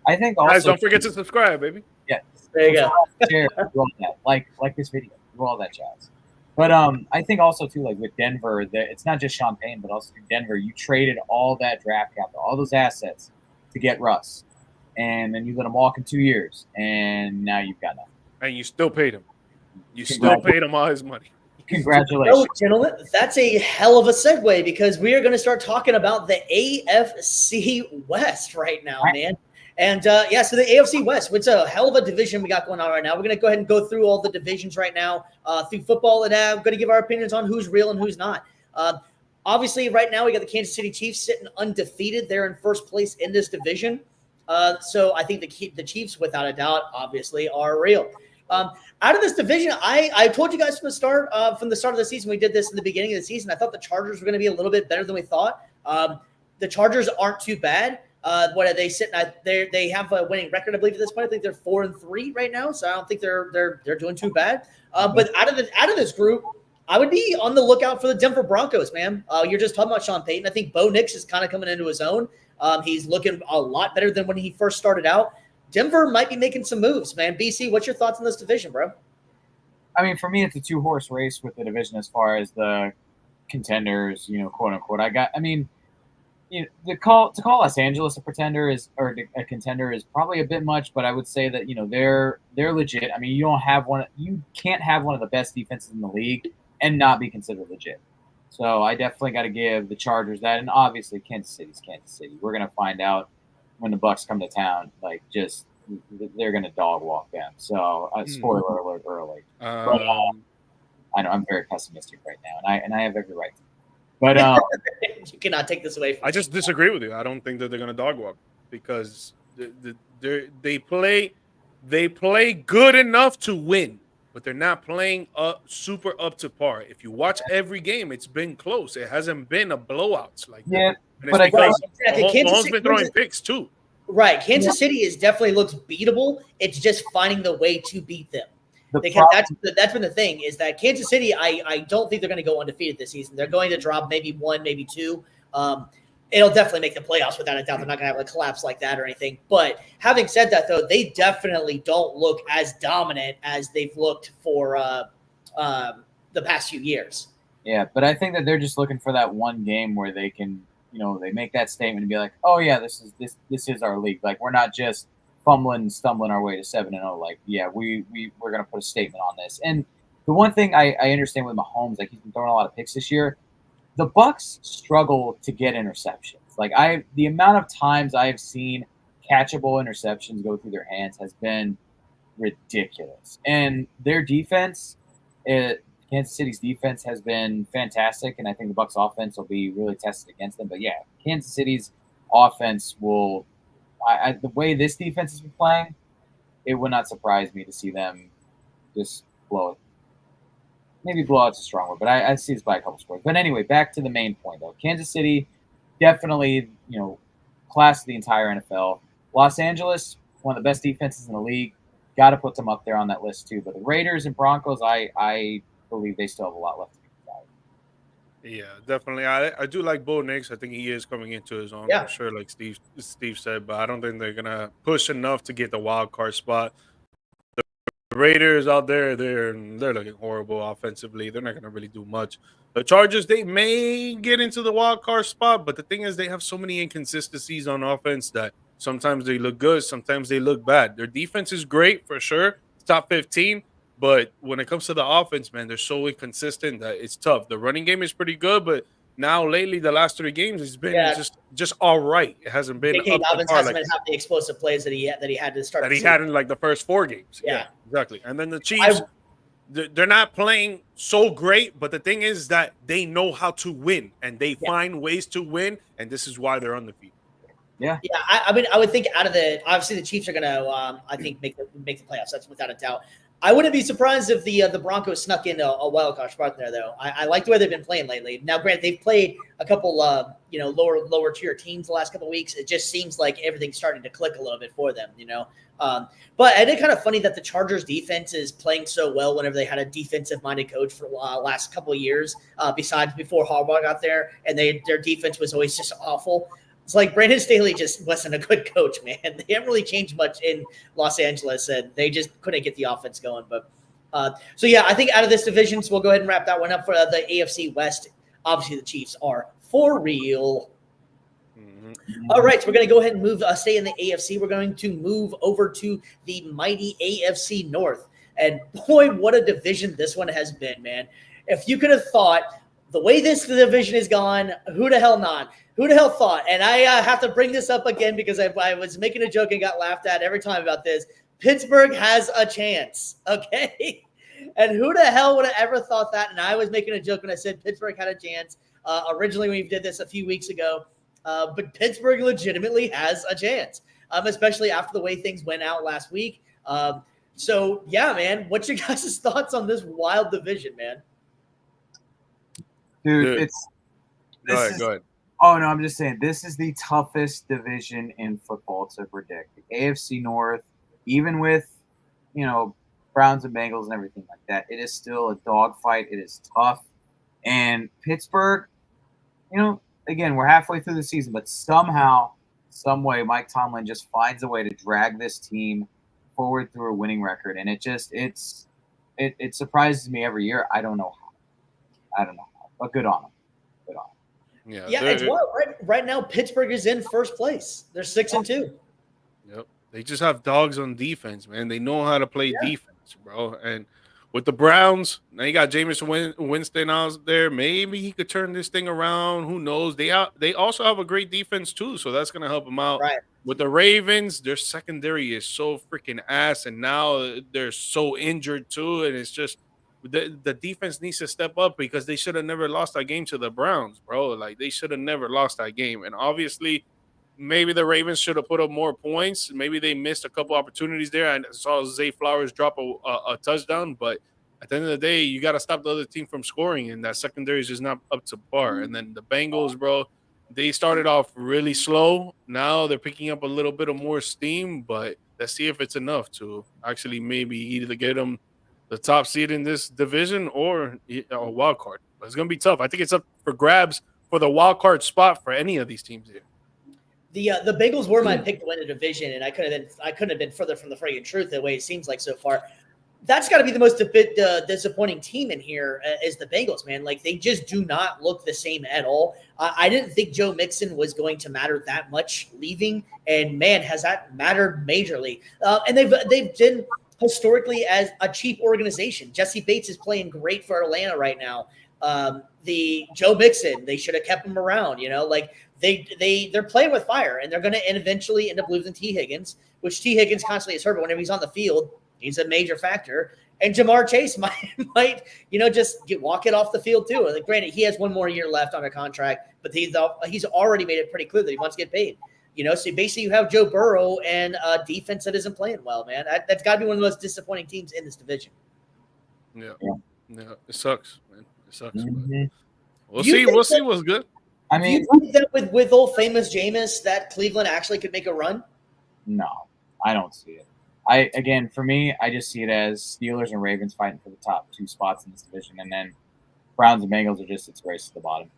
I think also, guys, don't forget to subscribe, baby. Yeah, there you go. Share, do all that. Like this video, do all that jazz. But I think also too, like with Denver, it's not just Sean Payton, but also Denver. You traded all that draft capital, all those assets to get Russ, and then you let him walk in 2 years, and now you've got nothing. And you still paid him. You still paid him all his money. Congratulations. So, gentlemen, that's a hell of a segue because we are going to start talking about the AFC West right now, man. And so the AFC West, it's a hell of a division we got going on right now. We're going to go ahead and go through all the divisions right now through football, and we're going to give our opinions on who's real and who's not. Obviously, right now we got the Kansas City Chiefs sitting undefeated. They're in first place in this division. So I think the Chiefs, without a doubt, obviously are real. Out of this division, I told you guys from the start of the season, we did this in the beginning of the season. I thought the Chargers were going to be a little bit better than we thought. The Chargers aren't too bad. What are they sitting at? They have a winning record, I believe, at this point. I think they're 4-3 right now, so I don't think they're doing too bad. But out of this group, I would be on the lookout for the Denver Broncos, man. You're just talking about Sean Payton. I think Bo Nix is kind of coming into his own. He's looking a lot better than when he first started out. Denver might be making some moves, man. BC, what's your thoughts on this division, bro? I mean, for me, it's a 2-horse race with the division as far as the contenders, quote unquote. To call Los Angeles a contender is probably a bit much, but I would say that they're legit. I mean, you can't have one of the best defenses in the league and not be considered legit. So I definitely got to give the Chargers that, and obviously Kansas City's Kansas City. We're gonna find out when the Bucs come to town. They're gonna dog walk them. So spoiler alert early. But I know I'm very pessimistic right now, and I have every right to. But you cannot take this away from me. I just disagree with you. I don't think that they're going to dog walk because they play good enough to win, but they're not playing super up to par. If you watch every game, it's been close. It hasn't been a blowout like that. And but Mahomes been throwing picks too. Right. Kansas City definitely looks beatable. It's just finding the way to beat them. That's been the thing is that Kansas City, I don't think they're going to go undefeated this season. They're going to drop maybe 1, maybe 2. It'll definitely make the playoffs without a doubt. They're not going to have a collapse like that or anything. But having said that, though, they definitely don't look as dominant as they've looked for the past few years. Yeah, but I think that they're just looking for that one game where they can, they make that statement and be like, oh yeah, this is our league. Like, we're not just fumbling and stumbling our way to 7-0. Like, yeah, we're gonna put a statement on this. And the one thing I understand with Mahomes, like, he's been throwing a lot of picks this year. the Bucks struggle to get interceptions. Like the amount of times I've seen catchable interceptions go through their hands has been ridiculous. And their defense, Kansas City's defense has been fantastic, and I think the Bucks offense will be really tested against them. But yeah, Kansas City's offense will. The way this defense has been playing, it would not surprise me to see them just blow it. Maybe blowout's a strong word, but I see this by a couple scores. But anyway, back to the main point though. Kansas City, definitely, class of the entire NFL. Los Angeles, one of the best defenses in the league. Got to put them up there on that list too. But the Raiders and Broncos, I believe they still have a lot left to be desired. Yeah, definitely. I do like Bo Nix. I think he is coming into his own for sure, like Steve said. But I don't think they're gonna push enough to get the wild card spot. The Raiders out there, they're looking horrible offensively. They're not going to really do much. The Chargers, they may get into the wild card spot, but the thing is they have so many inconsistencies on offense that sometimes they look good, sometimes they look bad. Their defense is great for sure, top 15, but when it comes to the offense, man, they're so inconsistent that it's tough. The running game is pretty good, but now lately, the last 3 games, it's been just all right. It hasn't been J.K. Dobbins hasn't been having the explosive plays that he had to start. That he had in like the first 4 games. Yeah, exactly. And then the Chiefs, they're not playing so great, but the thing is that they know how to win and they find ways to win, and this is why they're undefeated. Yeah. I mean, I would think out of obviously the Chiefs are going to, I think make the playoffs. That's without a doubt. I wouldn't be surprised if the Broncos snuck in a wild card spot there, though. I like the way they've been playing lately. Now, granted, they've played a couple, lower tier teams the last couple of weeks. It just seems like everything's starting to click a little bit for them, But I think kind of funny that the Chargers defense is playing so well whenever they had a defensive-minded coach for the last couple of years, besides before Harbaugh got there, and their defense was always just awful. It's like Brandon Staley just wasn't a good coach, man. They haven't really changed much in Los Angeles, and they just couldn't get the offense going. But so, yeah, I think out of this division, so we'll go ahead and wrap that one up for the AFC West. Obviously, the Chiefs are for real. Mm-hmm. All right, so we're going to go ahead and stay in the AFC. We're going to move over to the mighty AFC North. And, boy, what a division this one has been, man. If you could have thought the way this division is gone, who the hell not? Who the hell thought? And I have to bring this up again because I was making a joke and got laughed at every time about this. Pittsburgh has a chance, okay? And who the hell would have ever thought that? And I was making a joke when I said Pittsburgh had a chance. Originally, we did this a few weeks ago. But Pittsburgh legitimately has a chance, especially after the way things went out last week. So, yeah, man, what's your guys' thoughts on this wild division, man? Dude, Go ahead. Oh, no, I'm just saying, this is the toughest division in football to predict. The AFC North, even with, Browns and Bengals and everything like that, it is still a dogfight. It is tough. And Pittsburgh, again, we're halfway through the season, but somehow, some way, Mike Tomlin just finds a way to drag this team forward through a winning record. And it surprises me every year. I don't know how. But good on them. Yeah, it's wild. Right now, Pittsburgh is in first place. They're 6-2. Yep. They just have dogs on defense, man. They know how to play defense, bro. And with the Browns, now you got Jameis Winston out there. Maybe he could turn this thing around. Who knows? They also have a great defense too, so that's gonna help them out. Right. With the Ravens, their secondary is so freaking ass, and now they're so injured too, and it's just the defense needs to step up because they should have never lost that game to the Browns, bro. Like they should have never lost that game, and obviously. Maybe the Ravens should have put up more points. Maybe they missed a couple opportunities there. I saw Zay Flowers drop a touchdown, but at the end of the day, you got to stop the other team from scoring, and that secondary is just not up to par. And then the Bengals, bro, they started off really slow. Now they're picking up a little bit of more steam, but let's see if it's enough to actually maybe either get them the top seed in this division or a wild card. But it's going to be tough. I think it's up for grabs for the wild card spot for any of these teams here. The Bengals were my pick to win the division, and I couldn't have been further from the friggin' truth the way it seems like so far. That's got to be the most disappointing team in here is the Bengals, man. Like they just do not look the same at all. I didn't think Joe Mixon was going to matter that much leaving, and man, has that mattered majorly. And they've been historically as a cheap organization. Jesse Bates is playing great for Atlanta right now. The Joe Mixon, they should have kept him around. Like they're playing with fire, and they're going to eventually end up losing T. Higgins, which T. Higgins constantly is hurt, but whenever he's on the field, he's a major factor. And Jamar Chase might just walk it off the field too. Like, granted, he has one more year left on a contract, but he's already made it pretty clear that he wants to get paid. So basically you have Joe Burrow and a defense that isn't playing well, man. That's got to be one of the most disappointing teams in this division. Yeah. It sucks, man. It sucks. Mhm. We'll see what's good. I Do you mean, think that with old famous Jameis that Cleveland actually could make a run? no, I don't see it. For me, I just see it as Steelers and Ravens fighting for the top 2 spots in this division, and then Browns and Bengals are just its race to the bottom.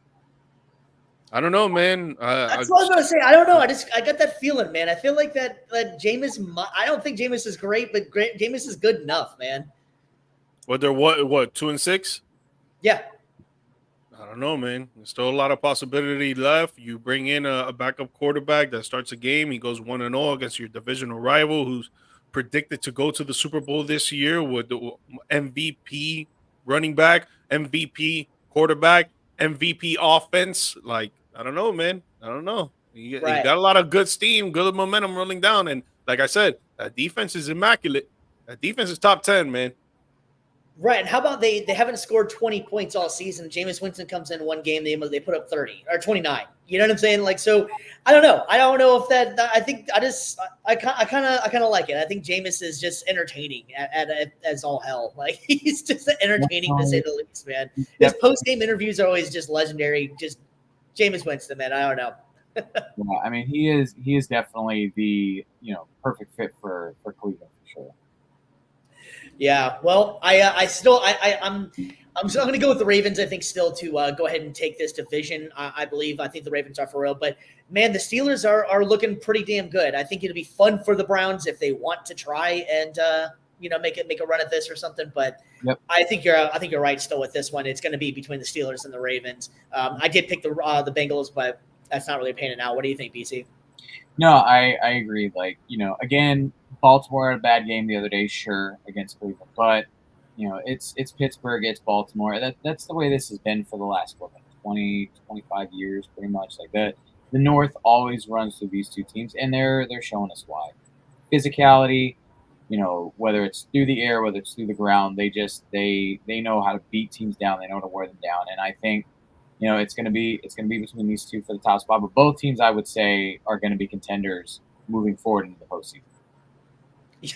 I don't know, man. That's what I was going to say. I don't know. I got that feeling, man. I feel like that Jameis. I don't think Jameis is great, but Jameis is good enough, man. What they're what 2-6? Yeah. I don't know, man. There's still a lot of possibility left. You bring in a backup quarterback that starts a game. He goes 1-0 against your divisional rival, who's predicted to go to the Super Bowl this year with the MVP running back, MVP quarterback, MVP offense. Like, I don't know, man. I don't know. You got a lot of good steam, good momentum rolling down. And like I said, that defense is immaculate. That defense is top 10, man. Right. And how about they haven't scored 20 points all season? Jameis Winston comes in one game, they put up 30 or 29. You know what I'm saying? Like, so I don't know. I don't know if that. I think I kind of like it. I think Jameis is just entertaining as all hell. Like, he's just entertaining to say the least, man. His post game interviews are always just legendary. Just Jameis Winston, man. I don't know. Yeah, I mean, he is definitely the perfect fit for Cleveland for sure. Yeah, well, I'm still going to go with the Ravens. I think still to go ahead and take this division. I think the Ravens are for real. But man, the Steelers are looking pretty damn good. I think it'll be fun for the Browns if they want to try and make a run at this or something. But yep. I think you're right still with this one. It's going to be between the Steelers and the Ravens. I did pick the Bengals, but that's not really a pain in the. What do you think, BC? No, I agree. Like, again, Baltimore had a bad game the other day, sure, against Cleveland, but it's Pittsburgh, it's Baltimore. That's the way this has been for the last 20, 25 years, pretty much. Like that, the North always runs through these two teams, and they're showing us why. Physicality, whether it's through the air, whether it's through the ground, they know how to beat teams down. They know how to wear them down, and I think it's gonna be between these two for the top spot. But both teams, I would say, are going to be contenders moving forward into the postseason.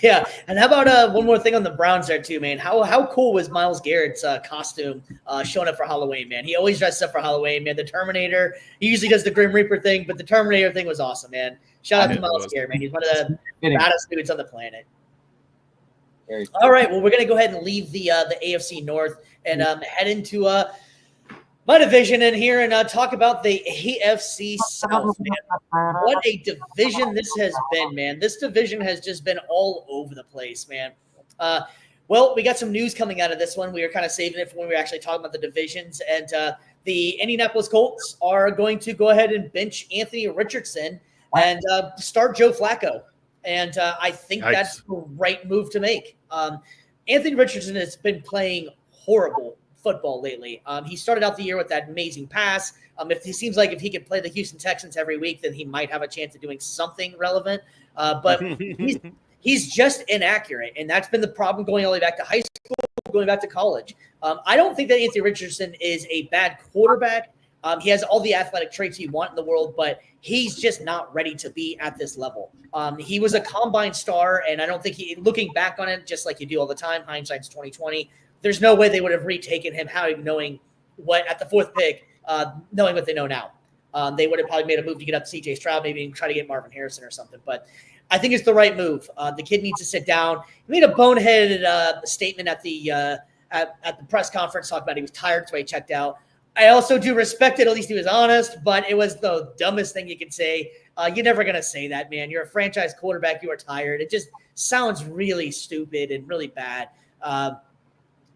Yeah, and how about one more thing on the Browns there too, man? How cool was Myles Garrett's costume showing up for Halloween, man? He always dresses up for Halloween, man. The Terminator, he usually does the Grim Reaper thing, but the Terminator thing was awesome, man. Shout out to Myles Garrett, man. He's one of the baddest dudes on the planet. All right, well, we're going to go ahead and leave the AFC North and head into my division in here and talk about the AFC South, man. What a division this has been, man. This division has just been all over the place, man. Well, we got some news coming out of this one. We were kind of saving it for when we were actually talking about the divisions. And the Indianapolis Colts are going to go ahead and bench Anthony Richardson and start Joe Flacco. And I think that's the right move to make. Anthony Richardson has been playing horrible football lately. He started out the year with that amazing pass. If he seems like if he could play the Houston Texans every week, then he might have a chance of doing something relevant. But he's just inaccurate, and that's been the problem going all the way back to high school, going back to college. I don't think that Anthony Richardson is a bad quarterback. He has all the athletic traits you want in the world, but he's just not ready to be at this level. He was a combine star, and I don't think looking back on it, just like you do all the time, hindsight's 2020. There's no way they would have retaken him, knowing what at the 4th pick, knowing what they know now. They would have probably made a move to get up C.J. Stroud, maybe try to get Marvin Harrison or something. But I think it's the right move. The kid needs to sit down. He made a boneheaded statement at the press conference, talking about he was tired, so he checked out. I also do respect it. At least he was honest, but it was the dumbest thing you could say. You're never going to say that, man. You're a franchise quarterback. You are tired. It just sounds really stupid and really bad.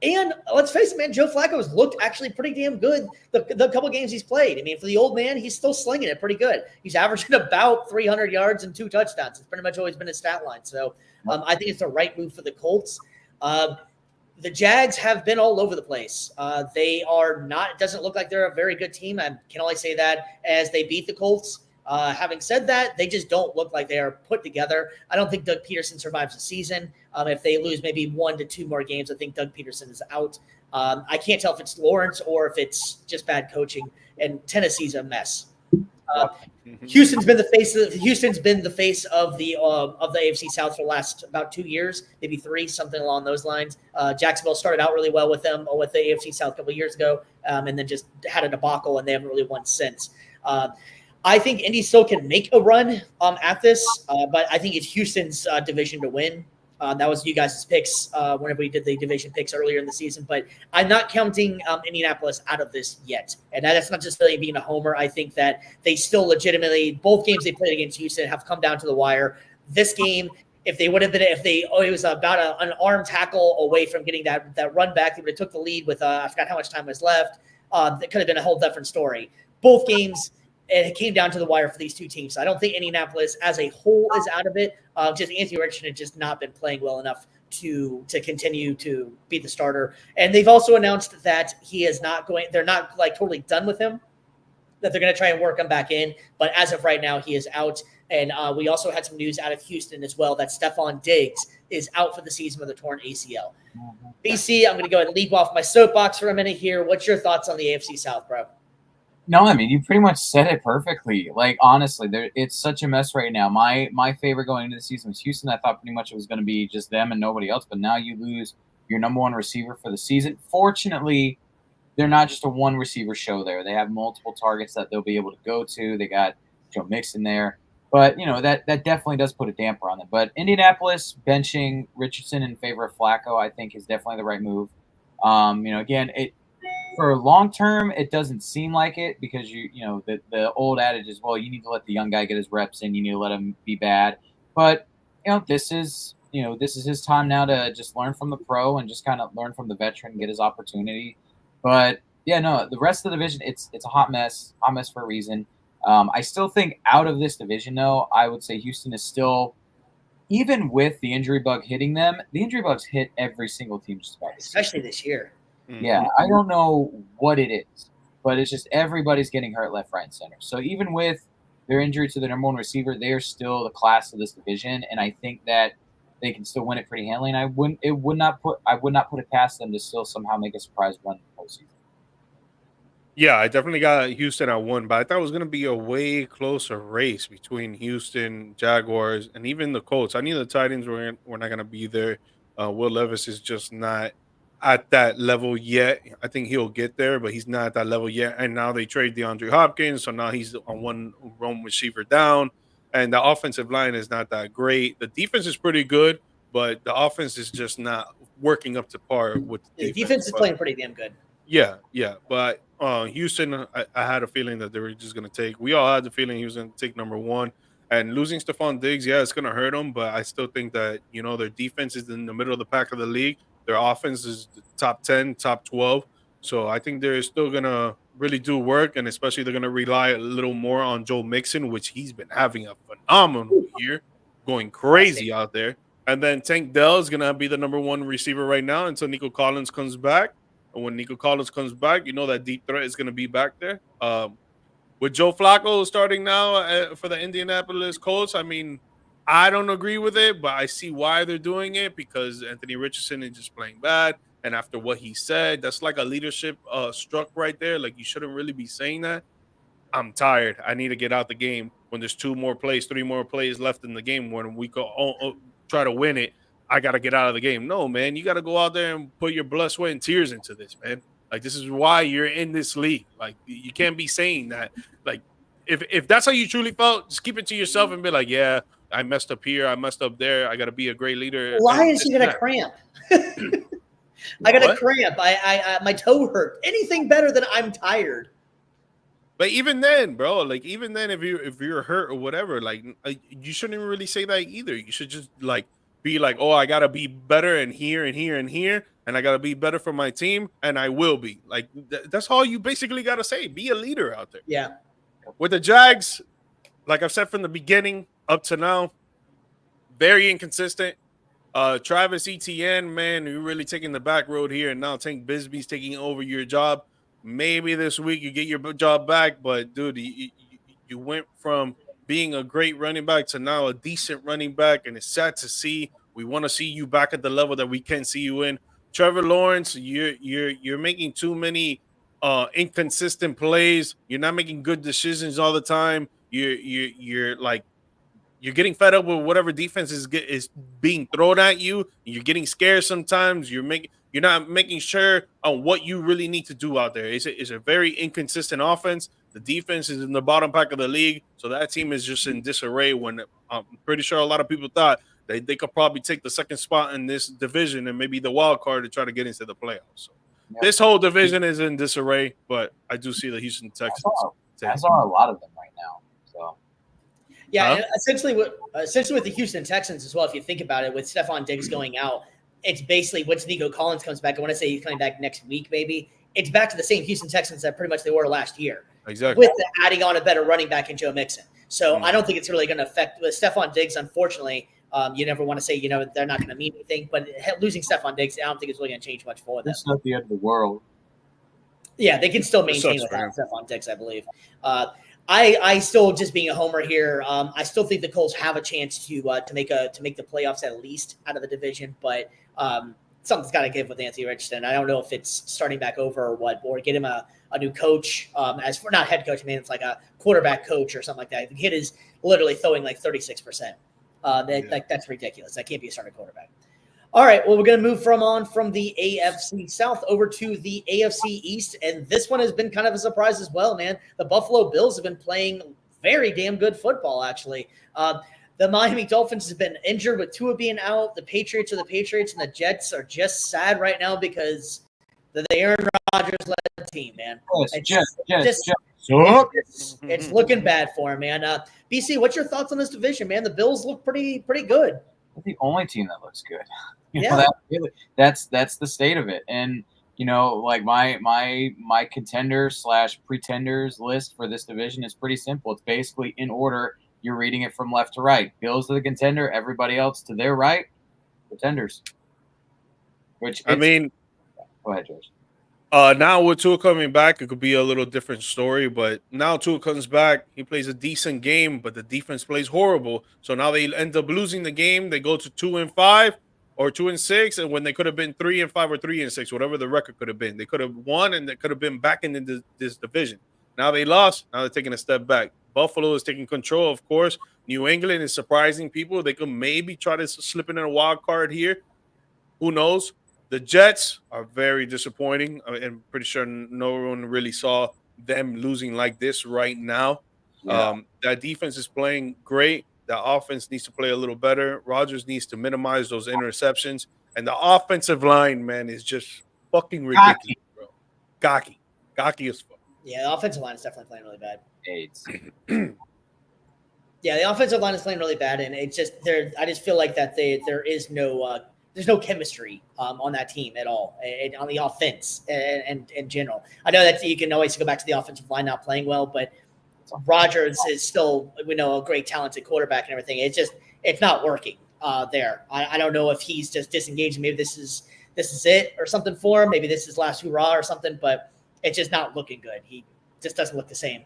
And let's face it, man, Joe Flacco has looked actually pretty damn good the couple games he's played. I mean, for the old man, he's still slinging it pretty good. He's averaging about 300 yards and 2 touchdowns. It's pretty much always been his stat line. So I think it's the right move for the Colts. The Jags have been all over the place. They are not. It doesn't look like they're a very good team. I can only say that as they beat the Colts. Having said that, they just don't look like they are put together. I don't think Doug Peterson survives the season. If they lose maybe 1 to 2 more games, I think Doug Peterson is out. I can't tell if it's Lawrence or if it's just bad coaching. And Tennessee's a mess. Houston's been the face of the AFC South for the last about 2 years, maybe 3, something along those lines. Jacksonville started out really well with them with the AFC South a couple of years ago, and then just had a debacle, and they haven't really won since. I think Indy still can make a run at this, but I think it's Houston's division to win. That was you guys' picks whenever we did the division picks earlier in the season. But I'm not counting Indianapolis out of this yet. And that's not just really being a homer. I think that they still legitimately, both games they played against Houston have come down to the wire. This game, if they would have been, it was about an arm tackle away from getting that run back, they would have took the lead with, I forgot how much time was left. That could have been a whole different story. Both games, it came down to the wire for these two teams. So I don't think Indianapolis as a whole is out of it. Just Anthony Richardson has just not been playing well enough to continue to be the starter. And they've also announced that they're not like totally done with him, that they're going to try and work him back in. But as of right now, he is out. And we also had some news out of Houston as well that Stephon Diggs is out for the season with a torn ACL. BC, I'm going to go ahead and leap off my soapbox for a minute here. What's your thoughts on the AFC South, bro? No, I mean, you pretty much said it perfectly. Like, honestly, it's such a mess right now. My favorite going into the season was Houston. I thought pretty much it was going to be just them and nobody else, but now you lose your number one receiver for the season. Fortunately, they're not just a one receiver show there. They have multiple targets that they'll be able to go to. They got Joe Mixon there. But, that definitely does put a damper on them. But Indianapolis benching Richardson in favor of Flacco, I think, is definitely the right move. Again, for long term, it doesn't seem like it because the old adage is, well, you need to let the young guy get his reps in. You need to let him be bad. But this is his time now to just learn from the pro and just kind of learn from the veteran and get his opportunity. But the rest of the division, it's a hot mess for a reason. I still think out of this division, though, I would say Houston is still, even with the injury bug hitting them, the injury bugs hit every single team just about. Especially this year. Yeah, I don't know what it is, but it's just everybody's getting hurt left, right, and center. So even with their injury to the number one receiver, they are still the class of this division, and I think that they can still win it pretty handily. And I would not put it past them to still somehow make a surprise run in the postseason. Yeah, I definitely got Houston at 1, but I thought it was going to be a way closer race between Houston, Jaguars, and even the Colts. I knew the Titans were not going to be there. Will Levis is just not at that level yet. I think he'll get there, but he's not at that level yet. And now they trade DeAndre Hopkins, so now he's on one roam receiver down. And the offensive line is not that great. The defense is pretty good, but the offense is just not working up to par with the defense is playing pretty damn good. Yeah. But Houston, I had a feeling that they were just going to take. We all had the feeling he was going to take number 1. And losing Stephon Diggs, it's going to hurt them, but I still think that, their defense is in the middle of the pack of the league. Their offense is top 10, top 12. So I think they're still going to really do work, and especially they're going to rely a little more on Joe Mixon, which he's been having a phenomenal year, going crazy out there. And then Tank Dell is going to be the number 1 receiver right now until Nico Collins comes back. And when Nico Collins comes back, that deep threat is going to be back there. With Joe Flacco starting now for the Indianapolis Colts, I mean, I don't agree with it, but I see why they're doing it because Anthony Richardson is just playing bad. And after what he said, that's like a leadership struck right there. Like, you shouldn't really be saying that. I'm tired. I need to get out the game when there's 3 more plays left in the game when we go try to win it. I got to get out of the game. No, man, you got to go out there and put your blood, sweat, and tears into this, man. Like, this is why you're in this league. Like, you can't be saying that. Like, if that's how you truly felt, just keep it to yourself and be like, yeah, I messed up here, I messed up there. I got to be a great leader. Why is he gonna cramp? I got a cramp. I my toe hurt. Anything better than I'm tired. But even then, bro, like even then, if you're hurt or whatever, like you shouldn't really say that either. You should just like be like, oh, I gotta be better and here and here and here, and I gotta be better for my team, and I will be. Like that's all you basically gotta say. Be a leader out there. Yeah. With the Jags, like I've said from the beginning up to now, very inconsistent. Travis Etienne, man, you're really taking the back road here, and now Tank Bisbee's taking over your job. Maybe this week you get your job back, but dude, you went from being a great running back to now a decent running back, and it's sad to see. We want to see you back at the level that we can see you in. Trevor Lawrence, you're making too many inconsistent plays. You're not making good decisions all the time. You're like you're getting fed up with whatever defense is being thrown at you. You're getting scared sometimes. You're not making sure on what you really need to do out there. It's a very inconsistent offense. The defense is in the bottom pack of the league, so that team is just in disarray. When I'm pretty sure a lot of people thought they could probably take the second spot in this division and maybe the wild card to try to get into the playoffs. So this whole division is in disarray, but I do see the Houston Texans. I saw a lot of them right now. So. Yeah, and essentially with the Houston Texans as well, if you think about it, with Stephon Diggs going out, it's basically once Nico Collins comes back, I want to say he's coming back next week, maybe. It's back to the same Houston Texans that pretty much they were last year. Exactly. With adding on a better running back in Joe Mixon. So I don't think it's really going to affect with Stephon Diggs, unfortunately. You never want to say, they're not going to mean anything, but losing Stephon Diggs, I don't think it's really going to change much for them. It's not the end of the world. Yeah, they can still maintain without Stephon Diggs, I believe. I still, just being a homer here, I still think the Colts have a chance to make the playoffs at least out of the division, but something's got to give with Anthony Richardson. I don't know if it's starting back over or what, or get him a new coach. As for not head coach, I mean it's like a quarterback coach or something like that. The kid is literally throwing like 36%. That's ridiculous. That can't be a starting quarterback. All right, well, we're going to move from the AFC South over to the AFC East, and this one has been kind of a surprise as well, man. The Buffalo Bills have been playing very damn good football, actually. The Miami Dolphins have been injured with Tua being out. The Patriots are the Patriots, and the Jets are just sad right now because the Aaron Rodgers-led team, man. It's looking bad for him, man. BC, what's your thoughts on this division, man? The Bills look pretty good. They're the only team that looks good. That's the state of it. And like my contender / pretenders list for this division is pretty simple. It's basically in order. You're reading it from left to right. Bills are the contender. Everybody else to their right, pretenders. Go ahead, George. Now with Tua coming back, it could be a little different story. But now Tua comes back, he plays a decent game, but the defense plays horrible. So now they end up losing the game. They go to 2-5 or 2-6, and when they could have been 3-5 or 3-6, whatever the record could have been, they could have won and they could have been back in this division. Now they lost. Now they're taking a step back. Buffalo is taking control, of course. New England is surprising people. They could maybe try to slip in a wild card here. Who knows? The Jets are very disappointing. I'm pretty sure no one really saw them losing like this right now. Yeah. That defense is playing great. The offense needs to play a little better. Rodgers needs to minimize those interceptions. And the offensive line, man, is just fucking ridiculous, bro. Cocky as fuck. Yeah, the offensive line is definitely playing really bad. AIDS. Yeah, the offensive line is playing really bad, and it's just there. I just feel like that there is no there's no chemistry on that team at all, and on the offense and in general. I know that you can always go back to the offensive line not playing well, but Rodgers is still, we know, a great talented quarterback and everything. It's not working there. I don't know if he's just disengaged. Maybe this is it or something for him. Maybe this is last hurrah or something, but it's just not looking good. He just doesn't look the same.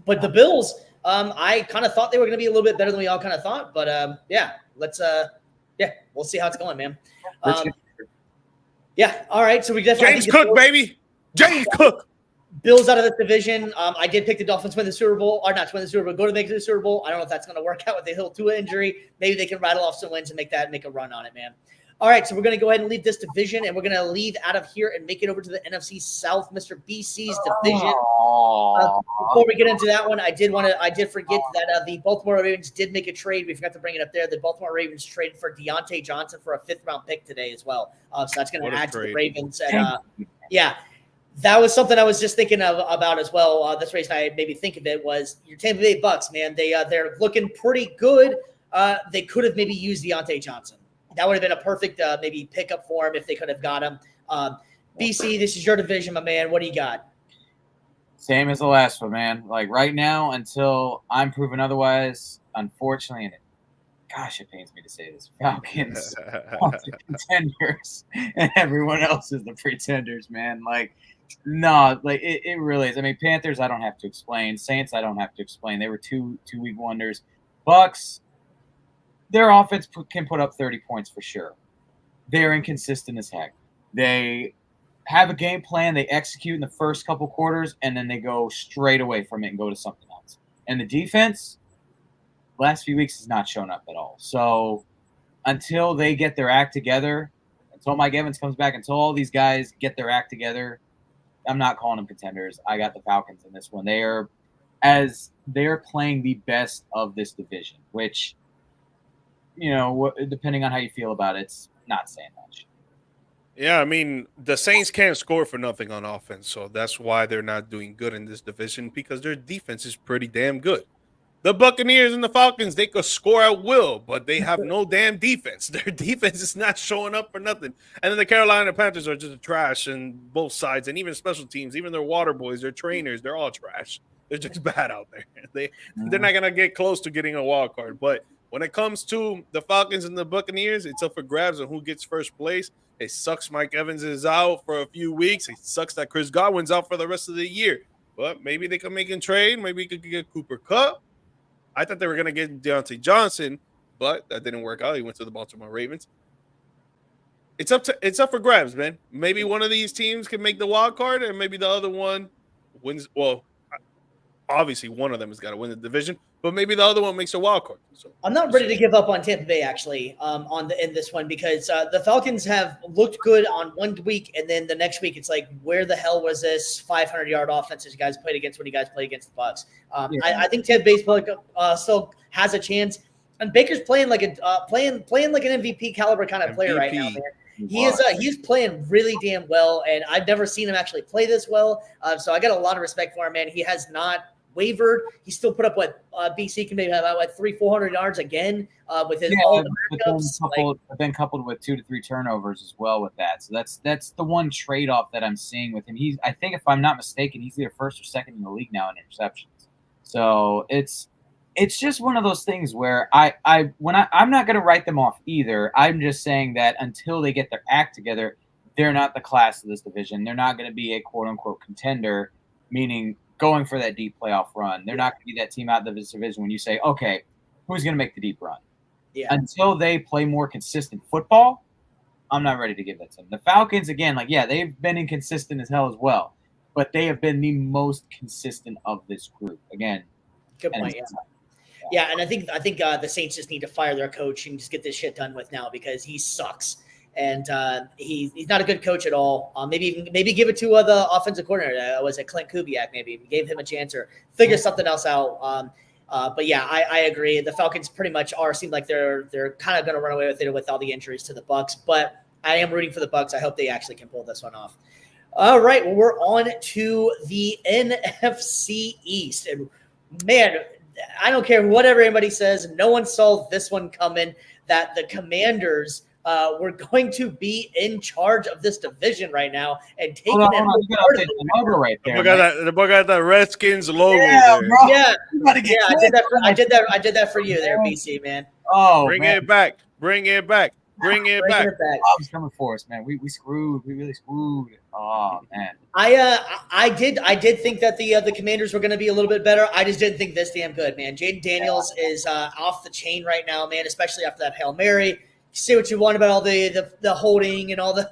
But the Bills, I kind of thought they were going to be a little bit better than we all kind of thought. But we'll see how it's going, man. All right. So we definitely James Cook, baby. James Cook. Bills out of this division. I did pick the Dolphins to win the Super Bowl, or not to win the Super Bowl, go to make it to the Super Bowl. I don't know if that's going to work out with the Hill Tua injury. Maybe they can rattle off some wins and make a run on it, man. All right, so we're going to go ahead and leave this division, and we're going to leave out of here and make it over to the NFC South, Mr. BC's division. Before we get into that one, I did forget that the Baltimore Ravens did make a trade. We forgot to bring it up there. The Baltimore Ravens traded for Deontay Johnson for a 5th-round pick today as well. So that's going to add to the Ravens. And that was something I was just thinking about as well. That's the reason I maybe think of it was your Tampa Bay Bucks, man. They're looking pretty good. They could have maybe used Deontay Johnson. That would have been a perfect maybe pickup for him if they could have got him. BC, this is your division, my man. What do you got? Same as the last one, man. Like right now, until I'm proven otherwise, unfortunately, and it gosh, it pains me to say this, Falcons are the contenders and everyone else is the pretenders, man. Like, no, like it really is. I mean, Panthers, I don't have to explain. Saints, I don't have to explain. They were two week wonders. Bucks, their offense can put up 30 points for sure. They're inconsistent as heck. They have a game plan, they execute in the first couple quarters, and then they go straight away from it and go to something else. And the defense, last few weeks, has not shown up at all. So until they get their act together, until Mike Evans comes back, until all these guys get their act together, I'm not calling them contenders. I got the Falcons in this one. They're playing the best of this division, which, depending on how you feel about it, it's not saying much. Yeah, I mean, the Saints can't score for nothing on offense, so that's why they're not doing good in this division, because their defense is pretty damn good. The Buccaneers and the Falcons, they could score at will, but they have no damn defense. Their defense is not showing up for nothing. And then the Carolina Panthers are just trash on both sides, and even special teams, even their water boys, their trainers, they're all trash. They're just bad out there. They're not going to get close to getting a wild card. But when it comes to the Falcons and the Buccaneers, it's up for grabs on who gets first place. It sucks Mike Evans is out for a few weeks. It sucks that Chris Godwin's out for the rest of the year. But maybe they can make a trade. Maybe you could get Cooper Kupp. I thought they were going to get Deontay Johnson, but that didn't work out. He went to the Baltimore Ravens. It's up for grabs, man. Maybe one of these teams can make the wild card, and maybe the other one wins. Well, obviously one of them has got to win the division, but maybe the other one makes a wild card. So I'm not ready to give up on Tampa Bay actually in this one, because the Falcons have looked good on one week, and then the next week it's like, where the hell was this 500-yard offense that you guys played against when you guys played against the Bucks? I think Tampa Bay still has a chance, and Baker's playing like playing like an MVP caliber kind of player right now, man. He's playing really damn well, and I've never seen him actually play this well. So I got a lot of respect for him, man. He has not wavered. He still put up what BC can maybe have about 300-400 yards again with his all the backups. Been coupled with 2 to 3 turnovers as well with that. So that's the one trade-off that I'm seeing with him. I think if I'm not mistaken, he's either first or second in the league now in interceptions. So it's just one of those things where I'm not going to write them off either. I'm just saying that until they get their act together, they're not the class of this division. They're not going to be a quote-unquote contender, meaning going for that deep playoff run. They're not going to be that team out of this division when you say, okay, who's going to make the deep run? Yeah. Until they play more consistent football, I'm not ready to give that to them. The Falcons, again, they've been inconsistent as hell as well, but they have been the most consistent of this group. Again, good point. Yeah, and I think the Saints just need to fire their coach and just get this shit done with now, because he sucks. And he's not a good coach at all. Maybe give it to the offensive coordinator. Was it Clint Kubiak? Maybe gave him a chance or figure something else out. But yeah, I agree. The Falcons pretty much seem like they're kind of going to run away with it with all the injuries to the Bucks. But I am rooting for the Bucks. I hope they actually can pull this one off. All right, well, we're on to the NFC East, and man, I don't care whatever anybody says. No one saw this one coming. That the Commanders. We're going to be in charge of this division right now and taking the logo right there. The boy got that Redskins logo. Yeah, there. Bro. Yeah, I did that for you there, BC, man. Oh, bring it back. Bring it back. Bob's coming for us, man. We screwed. We really screwed. Oh man. I did think that the Commanders were going to be a little bit better. I just didn't think this damn good, man. Jaden Daniels is off the chain right now, man. Especially after that Hail Mary. Say what you want about all the holding and all the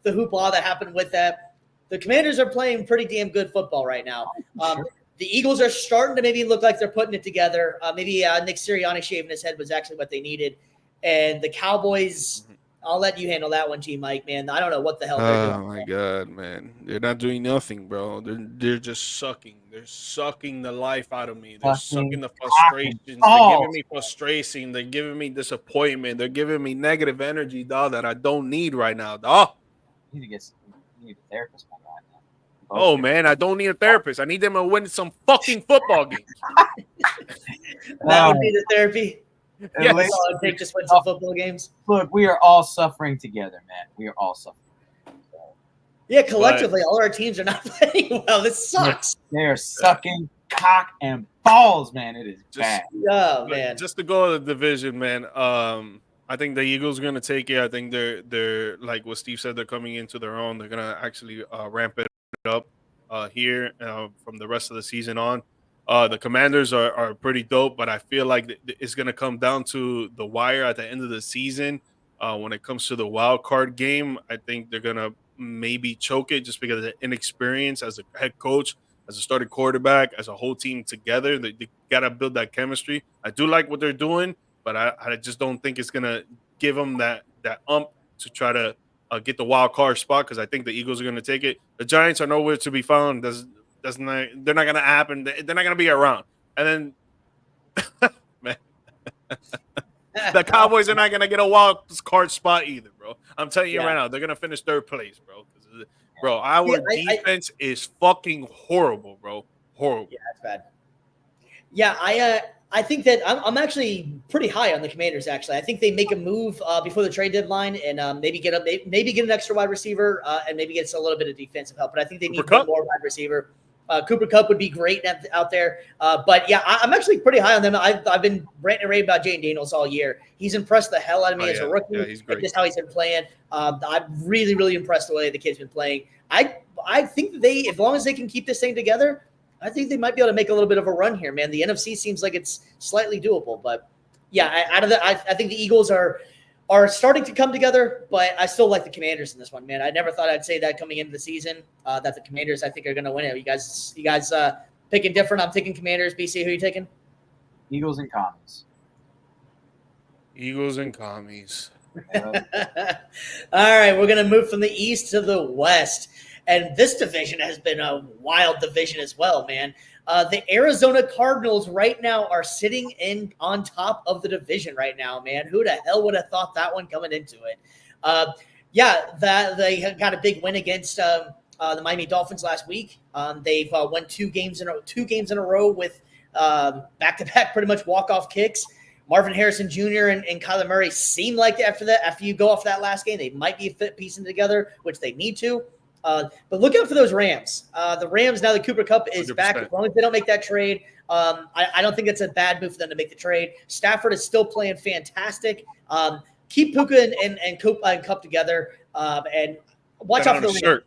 hoopla that happened with that. The Commanders are playing pretty damn good football right now. The Eagles are starting to maybe look like they're putting it together. Maybe Nick Sirianni shaving his head was actually what they needed. And the Cowboys, I'll let you handle that one, G-Mike, man. I don't know what the hell they're doing. Oh, my God, man. They're not doing nothing, bro. They're just sucking. They're sucking the life out of me. They're sucking the frustrations. They're giving me frustration. They're giving me disappointment. They're giving me negative energy, dog, that I don't need right now, dog. You need a therapist, my God. Oh, man, I don't need a therapist. I need them to win some fucking football games. That would be the therapy. Yes. That's all it takes, just win some football games. Look, we are all suffering together, man. We are all suffering. Yeah, collectively, all our teams are not playing well. This sucks. They are sucking cock and balls, man. It is bad. Oh man. Just to go to the division, man. I think the Eagles are gonna take it. I think they're like what Steve said. They're coming into their own. They're gonna actually ramp it up here from the rest of the season on. The Commanders are pretty dope, but I feel like it's gonna come down to the wire at the end of the season. When it comes to the wild card game, I think they're gonna maybe choke it just because of the inexperience as a head coach, as a starting quarterback, as a whole team together. They got to build that chemistry. I do like what they're doing, but I just don't think it's going to give them that to try to get the wild card spot because I think the Eagles are going to take it. The Giants are nowhere to be found. They're not going to happen. They're not going to be around. And then, man, the Cowboys are not going to get a wild card spot either, bro. I'm telling you right now, they're going to finish third place, bro. Bro, our defense is fucking horrible, bro. Horrible. Yeah, that's bad. Yeah, I think that I'm actually pretty high on the Commanders. Actually, I think they make a move before the trade deadline and maybe get an extra wide receiver and maybe get a little bit of defensive help. But I think they need one more wide receiver. Cooper Kupp would be great out there. But yeah, I'm actually pretty high on them. I've been ranting and raving about Jayden Daniels all year. He's impressed the hell out of me as a rookie. Yeah, he's great. Just how he's been playing. I'm really, really impressed the way the kid's been playing. I think that as long as they can keep this thing together, I think they might be able to make a little bit of a run here, man. The NFC seems like it's slightly doable, but yeah, I think the Eagles are starting to come together, but I still like the Commanders in this one, man. I never thought I'd say that coming into the season, that the Commanders, I think, are going to win it. You guys picking different? I'm taking Commanders. BC, who are you taking? Eagles and Commies. Eagles and Commies. All right, we're going to move from the East to the West. And this division has been a wild division as well, man. The Arizona Cardinals right now are sitting on top of the division right now, man. Who the hell would have thought that one coming into it? They got a big win against the Miami Dolphins last week. They've won two games in a row with back-to-back pretty much walk-off kicks. Marvin Harrison Jr. and Kyler Murray seem like after you go off that last game, they might be a fit piecing together, which they need to. But look out for those Rams. The Rams, now that Cooper Kupp is 100%. Back, as long as they don't make that trade, I don't think it's a bad move for them to make the trade. Stafford is still playing fantastic. Keep Puka and Kupp together, and watch out for the Rams.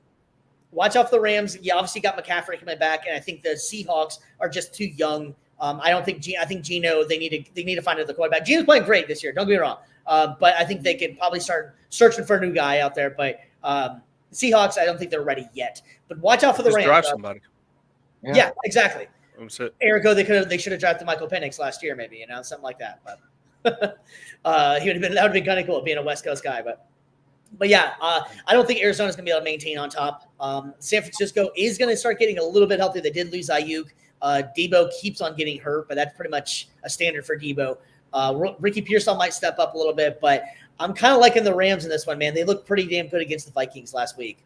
Watch out for the Rams. You obviously got McCaffrey coming back, and I think the Seahawks are just too young. I think Geno. They need to find another quarterback. Geno's playing great this year. Don't get me wrong, but I think they could probably start searching for a new guy out there. But Seahawks, I don't think they're ready yet. But watch out for the Rams. Drive somebody. Yeah, exactly. Erico, they should have drafted Michael Penix last year, maybe, something like that. But that would have been kind of cool being a West Coast guy. But yeah, I don't think Arizona's going to be able to maintain on top. San Francisco is going to start getting a little bit healthy. They did lose Ayuk. Debo keeps on getting hurt, but that's pretty much a standard for Debo. Ricky Pearsall might step up a little bit, but I'm kind of liking the Rams in this one, man. They look pretty damn good against the Vikings last week.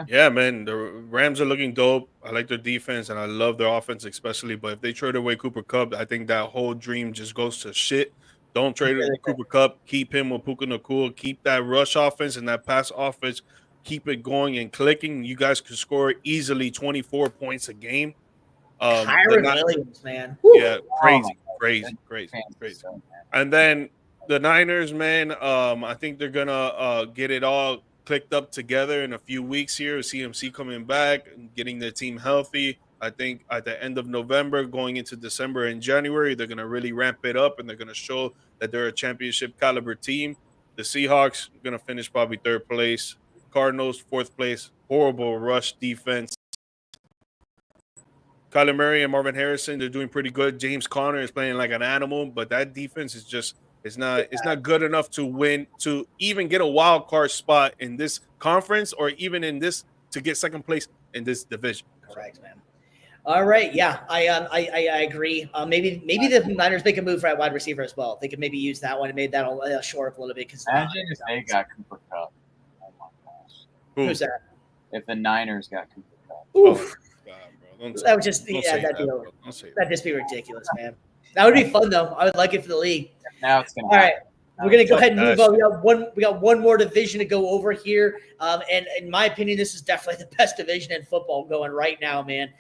Yeah, man. The Rams are looking dope. I like their defense, and I love their offense especially. But if they trade away Cooper Kupp, I think that whole dream just goes to shit. Don't trade Cooper Kupp. Keep him with Puka Nacua. Keep that rush offense and that pass offense. Keep it going and clicking. You guys could score easily 24 points a game. Kyron Williams, man. Yeah, crazy. And then the Niners, man, I think they're gonna get it all clicked up together in a few weeks here. CMC coming back and getting their team healthy. I think at the end of November, going into December and January, they're gonna really ramp it up and they're gonna show that they're a championship caliber team. The Seahawks are gonna finish probably third place. Cardinals, fourth place. Horrible rush defense. Kyler Murray and Marvin Harrison, they're doing pretty good. James Conner is playing like an animal, but that defense is just it's not good enough to win, to even get a wild card spot in this conference or even in this to get second place in this division. Correct, man. All right, yeah, I agree. Maybe the Niners make a move for that wide receiver as well. They could maybe use that one and made that shore up a little bit. Imagine if they got Cooper Kupp. Oh my gosh. Who's that? If the Niners got Cooper Kupp. Oof. That would just that'd just be ridiculous, man. That would be fun though. I would like it for the league. Now it's gonna all right. We're gonna go ahead and move That's- on. We got one more division to go over here, and in my opinion, this is definitely the best division in football going right now, man.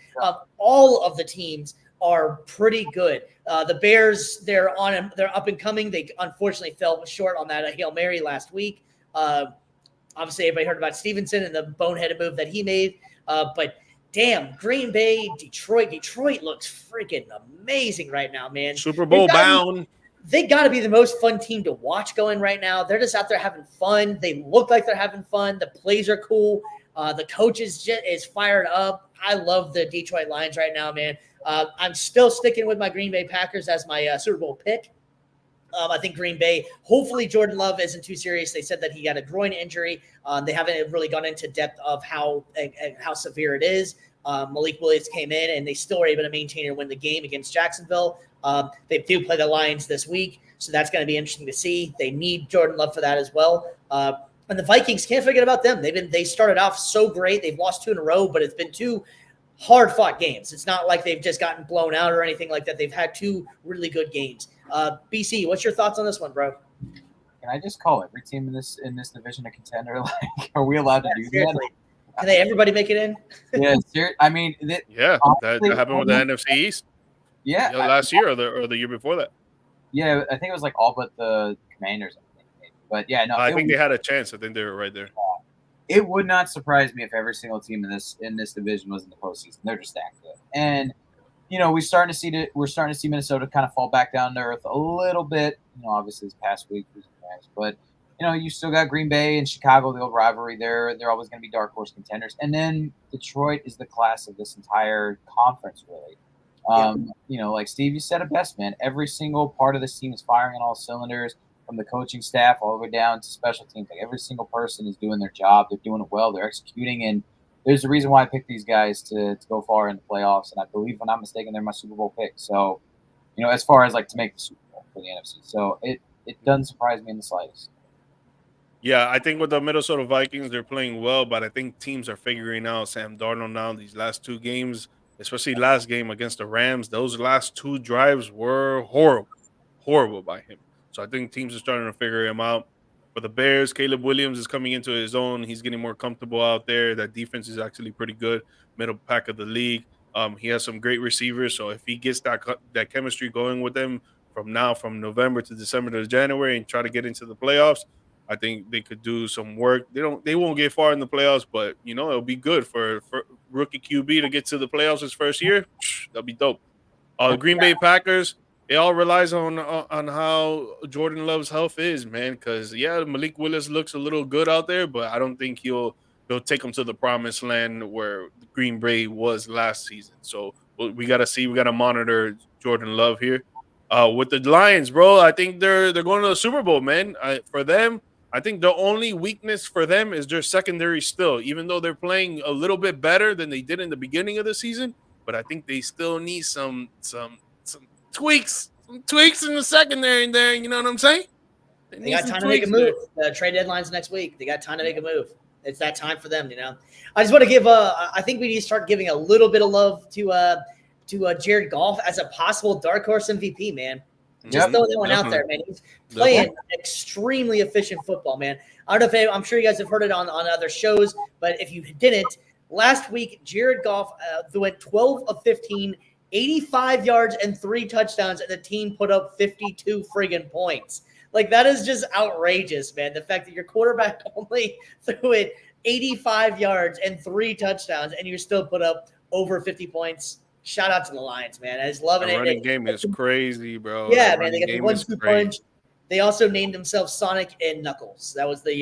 All of the teams are pretty good. The Bears, they're up and coming. They unfortunately fell short on that Hail Mary last week. Obviously, everybody heard about Stevenson and the boneheaded move that he made. But damn, Green Bay, Detroit. Detroit looks freaking amazing right now, man. Super Bowl bound. They got to be the most fun team to watch going right now. They're just out there having fun. They look like they're having fun. The plays are cool. The coach is fired up. I love the Detroit Lions right now, man. I'm still sticking with my Green Bay Packers as my Super Bowl pick. I think Green Bay, hopefully Jordan Love isn't too serious. They said that he got a groin injury. They haven't really gone into depth of how severe it is. Malik Willis came in, and they still were able to maintain and win the game against Jacksonville. They do play the Lions this week, so that's going to be interesting to see. They need Jordan Love for that as well. And the Vikings, can't forget about them. They started off so great. They've lost 2 in a row, but it's been 2 hard-fought games. It's not like they've just gotten blown out or anything like that. They've had 2 really good games. BC, what's your thoughts on this one, bro? Can I just call every team in this division a contender? Like, are we allowed to do Seriously. Can everybody make it in? that? Yeah, I mean, that honestly, happened with the NFC East. Yeah, last year or the year before that. Yeah, I think it was like all but the Commanders. But yeah, no, I think they had a chance. I think they were right there. It would not surprise me if every single team in this division was in the postseason. They're just that good. And we're starting to see Minnesota kind of fall back down to earth a little bit. Obviously this past week was nice, but you still got Green Bay and Chicago, the old rivalry. They're always going to be dark horse contenders. And then Detroit is the class of this entire conference, really. Like Steve, you said it best, man. Every single part of this team is firing on all cylinders, from the coaching staff all the way down to special teams. Like every single person is doing their job. They're doing it well. They're executing. And there's a reason why I picked these guys to go far in the playoffs. And I believe, if I'm not mistaken, they're my Super Bowl pick. So, as far as like to make the Super Bowl for the NFC. So it doesn't surprise me in the slightest. Yeah, I think with the Minnesota Vikings, they're playing well, but I think teams are figuring out Sam Darnold now. These last 2 games, especially last game against the Rams, those last 2 drives were horrible by him. So I think teams are starting to figure him out. For the Bears, Caleb Williams is coming into his own. He's getting more comfortable out there. That defense is actually pretty good, middle pack of the league. He has some great receivers. So if he gets that chemistry going with them from November to December to January and try to get into the playoffs, I think they could do some work. They won't get far in the playoffs, but it'll be good for rookie QB to get to the playoffs his first year. That'll be dope. Green Bay Packers. It all relies on how Jordan Love's health is, man. Because Malik Willis looks a little good out there, but I don't think he'll take him to the promised land where Green Bay was last season. So we gotta see. We gotta monitor Jordan Love here. With the Lions, bro, I think they're going to the Super Bowl, man. For them, I think the only weakness for them is their secondary still, even though they're playing a little bit better than they did in the beginning of the season. But I think they still need some tweaks in the secondary there. You know what I'm saying? They got time to make a move. The trade deadline's next week. They got time to make a move. It's that time for them, I just want to give I think we need to start giving a little bit of love to Jared Goff as a possible dark horse MVP, man. Just throw that one out there, man. He's playing extremely efficient football, man. I don't know if I'm sure you guys have heard it on other shows, but if you didn't, last week Jared Goff went 12 of 15, 85 yards and 3 touchdowns, and the team put up 52 friggin' points. Like, that is just outrageous, man. The fact that your quarterback only threw it 85 yards and 3 touchdowns, and you still put up over 50 points. Shout out to the Lions, man. I just loving it. The running game is crazy, bro. Yeah, man. They got the 1-2 punch. They also named themselves Sonic and Knuckles. That was the if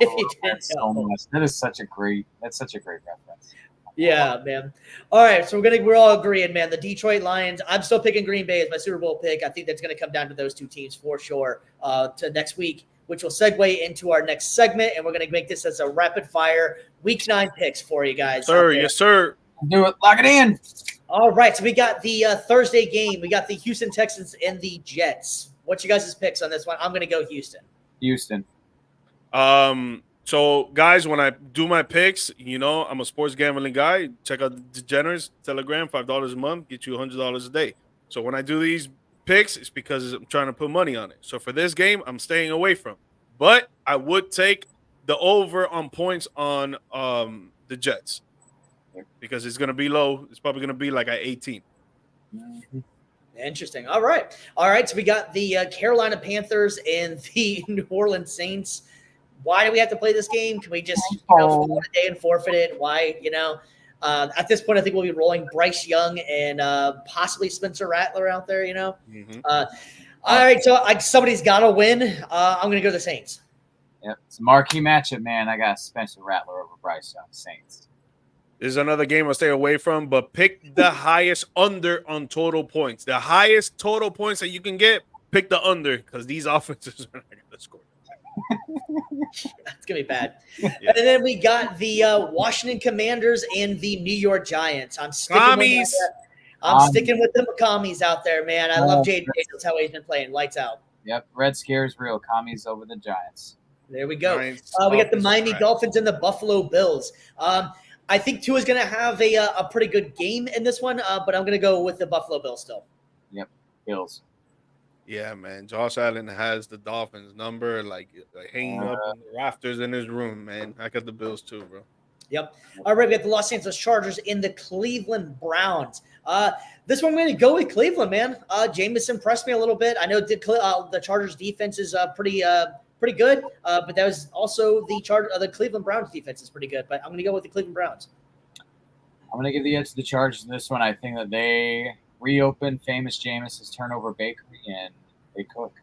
you didn't know. That's such a great reference. Yeah, man. All right, so we're all agreeing, man. The Detroit Lions. I'm still picking Green Bay as my Super Bowl pick. I think that's going to come down to those 2 teams for sure. To next week, which will segue into our next segment, and we're going to make this as a rapid fire Week 9 picks for you guys. Yes, sir. Do it. Lock it in. All right, so we got the Thursday game. We got the Houston Texans and the Jets. What's you guys' picks on this one? I'm going to go Houston. Houston. So, guys, when I do my picks, I'm a sports gambling guy. Check out the Degenerates Telegram, $5 a month, get you $100 a day. So when I do these picks, it's because I'm trying to put money on it. So for this game, I'm staying away from. But I would take the over on points on the Jets because it's going to be low. It's probably going to be like at 18. Interesting. All right. So we got the Carolina Panthers and the New Orleans Saints. Why do we have to play this game? Can we just call it a day and forfeit it? Why? At this point, I think we'll be rolling Bryce Young and possibly Spencer Rattler out there. Mm-hmm. All right. So somebody's got to win. I'm going to go the Saints. Yep, it's a marquee matchup, man. I got Spencer Rattler over Bryce Young, Saints. This is another game I'll stay away from, but pick the highest under on total points. The highest total points that you can get, pick the under because these offenses are not going to score. It's going to be bad. Yeah. And then we got the Washington Commanders and the New York Giants. I'm sticking with the commies out there, man. I love Jay Daniels, how he's been playing. Lights out. Yep, Red Scare's real. Commies over the Giants. There we go. Giants, We got the Miami Dolphins and the Buffalo Bills. I think Tua's going to have a pretty good game in this one, but I'm going to go with the Buffalo Bills still. Yep, Bills. Yeah, man. Josh Allen has the Dolphins number like hanging up in the rafters in his room, man. I got the Bills too, bro. Yep. All right, we got the Los Angeles Chargers in the Cleveland Browns. This one I'm going to go with Cleveland, man. Jameis impressed me a little bit. I know the Chargers defense is pretty good, but that was also the Cleveland Browns defense is pretty good. But I'm going to go with the Cleveland Browns. I'm going to give the edge to the Chargers in this one. I think that they reopen famous Jameis's turnover bakery and they cook.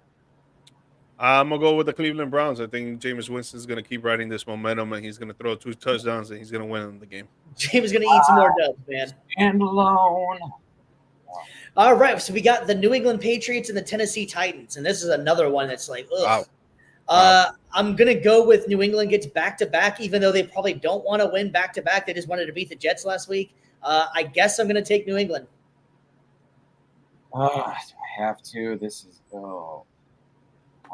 I'm going to go with the Cleveland Browns. I think Jameis Winston's going to keep riding this momentum, and he's going to throw 2 touchdowns, and he's going to win the game. James is going to eat some more dubs, man. And alone. All right, so we got the New England Patriots and the Tennessee Titans, and this is another one that's like, ugh. Wow. I'm going to go with New England gets back-to-back, even though they probably don't want to win back-to-back. They just wanted to beat the Jets last week. I guess I'm going to take New England. Do I have to? This is No.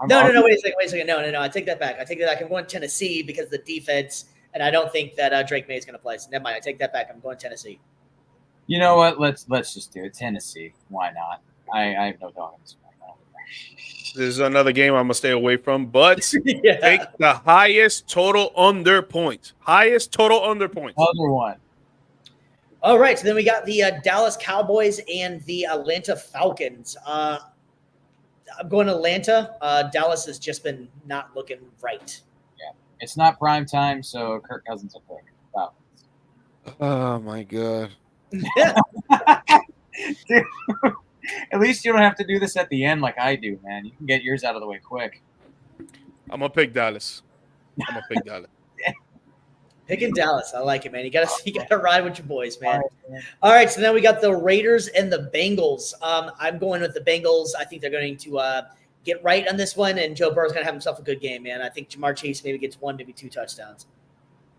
Wait a second. No. I take that back. I'm going Tennessee because of the defense, and I don't think that Drake May is going to play. So never mind. I take that back. I'm going Tennessee. You know what? Let's just do it. Tennessee. Why not? I have no dog in this fight. This is another game I'm going to stay away from, but Yeah. take the highest total under points. Highest total under points. Other one. All right, so then we got the Dallas Cowboys and the Atlanta Falcons. I'm going Atlanta. Dallas has just been not looking right. Yeah, it's not prime time, so Kirk Cousins will pick Falcons. Oh, my God. Dude, at least you don't have to do this at the end like I do, man. You can get yours out of the way quick. I'm going to pick Dallas. Picking Dallas. I like it, man. You gotta ride with your boys, man. All right, so now we got the Raiders and the Bengals. I'm going with the Bengals. I think they're going to get right on this one, and Joe Burrow's going to have himself a good game, man. I think Jamar Chase maybe gets 1, maybe 2 touchdowns.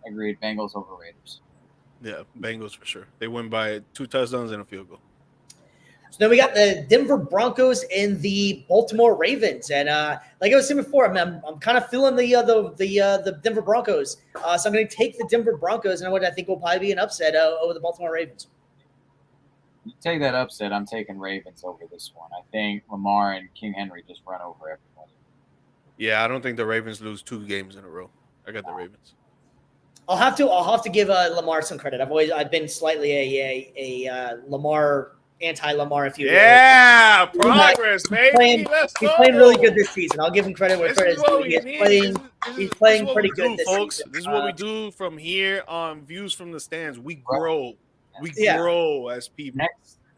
Agreed. Bengals over Raiders. Yeah, Bengals for sure. They win by 2 touchdowns and a field goal. So then we got the Denver Broncos and the Baltimore Ravens, and like I was saying before, I'm kind of feeling the Denver Broncos. So I'm going to take the Denver Broncos, and what I think will probably be an upset over the Baltimore Ravens. You take that upset. I'm taking Ravens over this one. I think Lamar and King Henry just run over everybody. Yeah, I don't think the Ravens lose 2 games in a row. I got the Ravens. I'll have to give Lamar some credit. I've been slightly a Lamar. Anti-Lamar, if you will. Yeah, progress, baby. Let's go. He's playing really good this season. I'll give him credit where credit is due. He's playing pretty good this folks. season. This is what we do from here on Views from the Stands. We grow. We grow as people.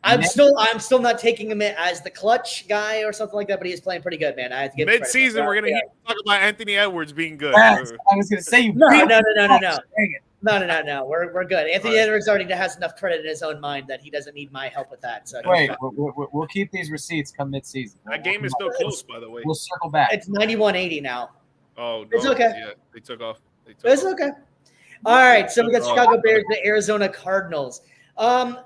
I'm still not taking him as the clutch guy or something like that, but he's playing pretty good, man. I have to give him mid-season, we're gonna talk about Anthony Edwards being good. Yes, I was gonna say No. No. We're good. Anthony Edwards already has enough credit in his own mind that he doesn't need my help with that. So wait, we'll keep these receipts come mid-season. That game is still close, by the way. We'll circle back. It's 91-80 now. Oh, no. It's okay. Yeah, they took off. It's okay. All right, so we got Chicago Bears and the Arizona Cardinals.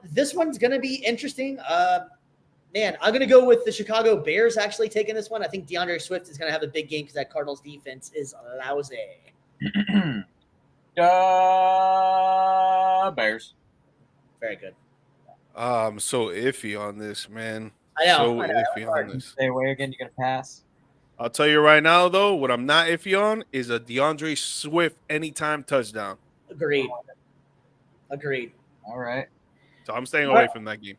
This one's going to be interesting. Man, I'm going to go with the Chicago Bears actually taking this one. I think DeAndre Swift is going to have a big game because that Cardinals defense is lousy. Bears. Very good. I'm so iffy on this, man. I know. So I know. iffy on this. Stay away again. You gonna pass? I'll tell you right now, though, what I'm not iffy on is a DeAndre Swift anytime touchdown. Agreed. All right. So I'm staying All away right. from that game.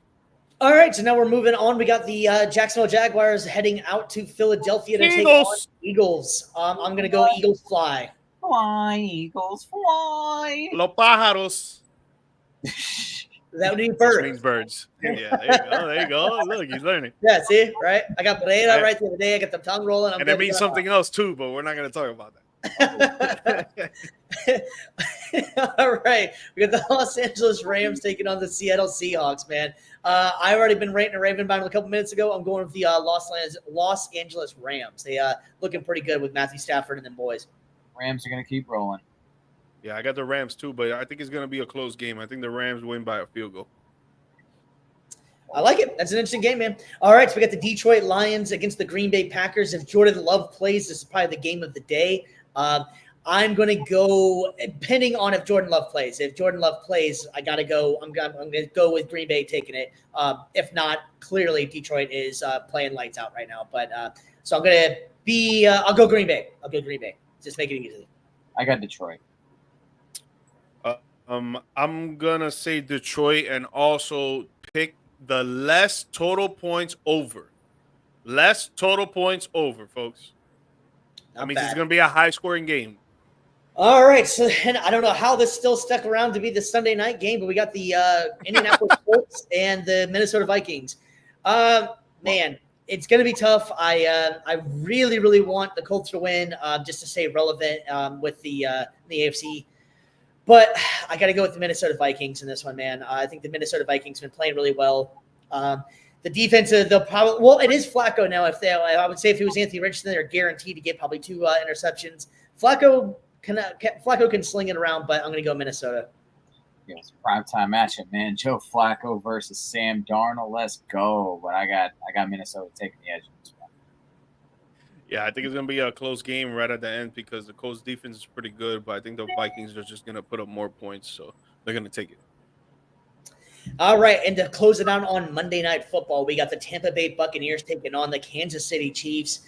All right, so now we're moving on. We got the Jacksonville Jaguars heading out to Philadelphia to take on Eagles. Eagles. I'm going to go Eagles fly. Fly, Eagles, fly. Los pájaros. That would be Which bird. means birds. Yeah, there you go. There you go. Look, he's learning. Yeah, see, right? I got Pereira Right. right the other day. I got the tongue rolling. I'm And good it means to go. something else, too, but we're not going to talk about that. All right, we got the Los Angeles Rams taking on the Seattle Seahawks. Man, I already been rating a Raven Bible a couple minutes ago. I'm going with the Los Angeles Rams. They looking pretty good with Matthew Stafford and them boys. Rams are gonna keep rolling. Yeah, I got the Rams, too, but I think it's going to be a close game. I think the Rams win by a field goal. I like it. That's an interesting game, man. All right, so we got the Detroit Lions against the Green Bay Packers. If Jordan Love plays, this is probably the game of the day. I'm going to go, depending on if Jordan Love plays. If Jordan Love plays, I got to go. I'm going to go with Green Bay taking it. If not, clearly Detroit is playing lights out right now. But so I'm going to be. I'll go Green Bay. Just make it easy. I got Detroit. I'm gonna say Detroit and also pick the less total points over. Less total points over, folks. That means it's gonna be a high scoring game. All right, so then I don't know how this still stuck around to be the Sunday night game, but we got the Indianapolis Colts and the Minnesota Vikings. Man, it's going to be tough. I really, really want the Colts to win just to stay relevant with the AFC. But I got to go with the Minnesota Vikings in this one, man. I think the Minnesota Vikings have been playing really well. The defense, they'll probably – well, it is Flacco now. I would say if it was Anthony Richardson, they're guaranteed to get probably 2 interceptions. Flacco can sling it around, but I'm going to go Minnesota. Yeah, it's a primetime matchup, man. Joe Flacco versus Sam Darnold. Let's go. But I got Minnesota taking the edge in this one. Yeah, I think it's going to be a close game right at the end because the Colts defense is pretty good, but I think the Vikings are just going to put up more points, so they're going to take it. All right, and to close it out on Monday Night Football, we got the Tampa Bay Buccaneers taking on the Kansas City Chiefs.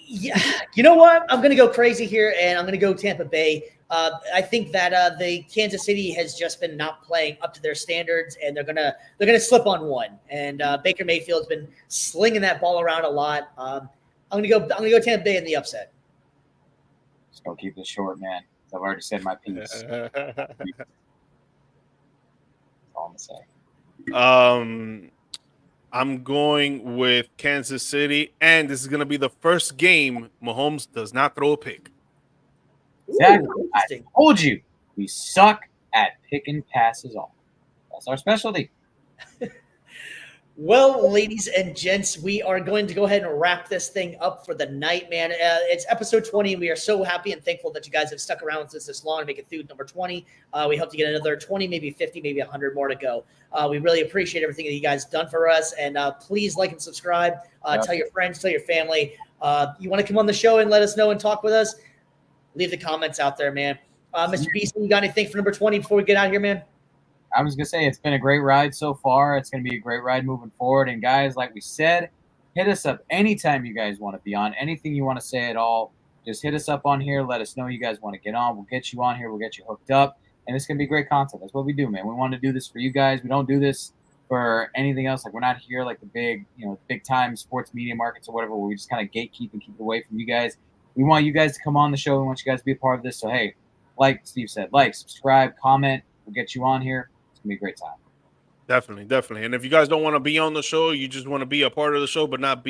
Yeah, you know what? I'm going to go crazy here, and I'm going to go Tampa Bay. I think that the Kansas City has just been not playing up to their standards, and they're gonna slip on one. And Baker Mayfield's been slinging that ball around a lot. I'm gonna go Tampa Bay in the upset. Just go keep it short, man. I've already said my piece. That's all I'm gonna say. I'm going with Kansas City, and this is going to be the first game Mahomes does not throw a pick. Exactly. I told you we suck at picking passes off. That's our specialty. Well, ladies and gents, we are going to go ahead and wrap this thing up for the night, man. It's episode 20. We are so happy and thankful that you guys have stuck around with us this long to make it through number 20. We hope to get another 20, maybe 50, maybe 100 more to go. We really appreciate everything that you guys done for us. And please like and subscribe. Tell your friends, tell your family. You want to come on the show and let us know and talk with us? Leave the comments out there, man. Mr. Beasley, you got anything for number 20 before we get out of here, man? I was going to say it's been a great ride so far. It's going to be a great ride moving forward. And, guys, like we said, hit us up anytime you guys want to be on. Anything you want to say at all, just hit us up on here. Let us know you guys want to get on. We'll get you on here. We'll get you hooked up. And it's going to be great content. That's what we do, man. We want to do this for you guys. We don't do this for anything else. Like, we're not here like the big-time sports media markets or whatever, where we just kind of gatekeep and keep it away from you guys. We want you guys to come on the show. We want you guys to be a part of this. So, hey, like Steve said, like, subscribe, comment. We'll get you on here. It's going to be a great time. Definitely. And if you guys don't want to be on the show, you just want to be a part of the show but not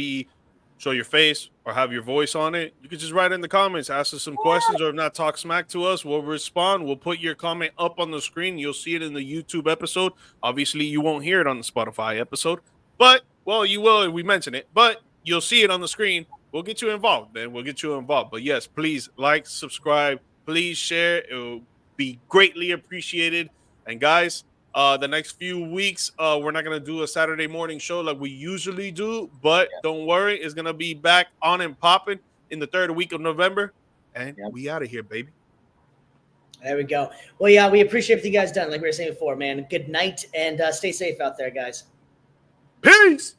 show your face or have your voice on it, you can just write in the comments, ask us some questions, or if not, talk smack to us. We'll respond. We'll put your comment up on the screen. You'll see it in the YouTube episode. Obviously, you won't hear it on the Spotify episode. But, well, you will if we mention it. But you'll see it on the screen. We'll get you involved, man. We'll get you involved. But, yes, please like, subscribe. Please share. It will be greatly appreciated. And, guys, the next few weeks, we're not going to do a Saturday morning show like we usually do. But don't worry. It's going to be back on and popping in the third week of November. And we out of here, baby. There we go. Well, yeah, we appreciate everything you guys done. Like we were saying before, man. Good night and stay safe out there, guys. Peace.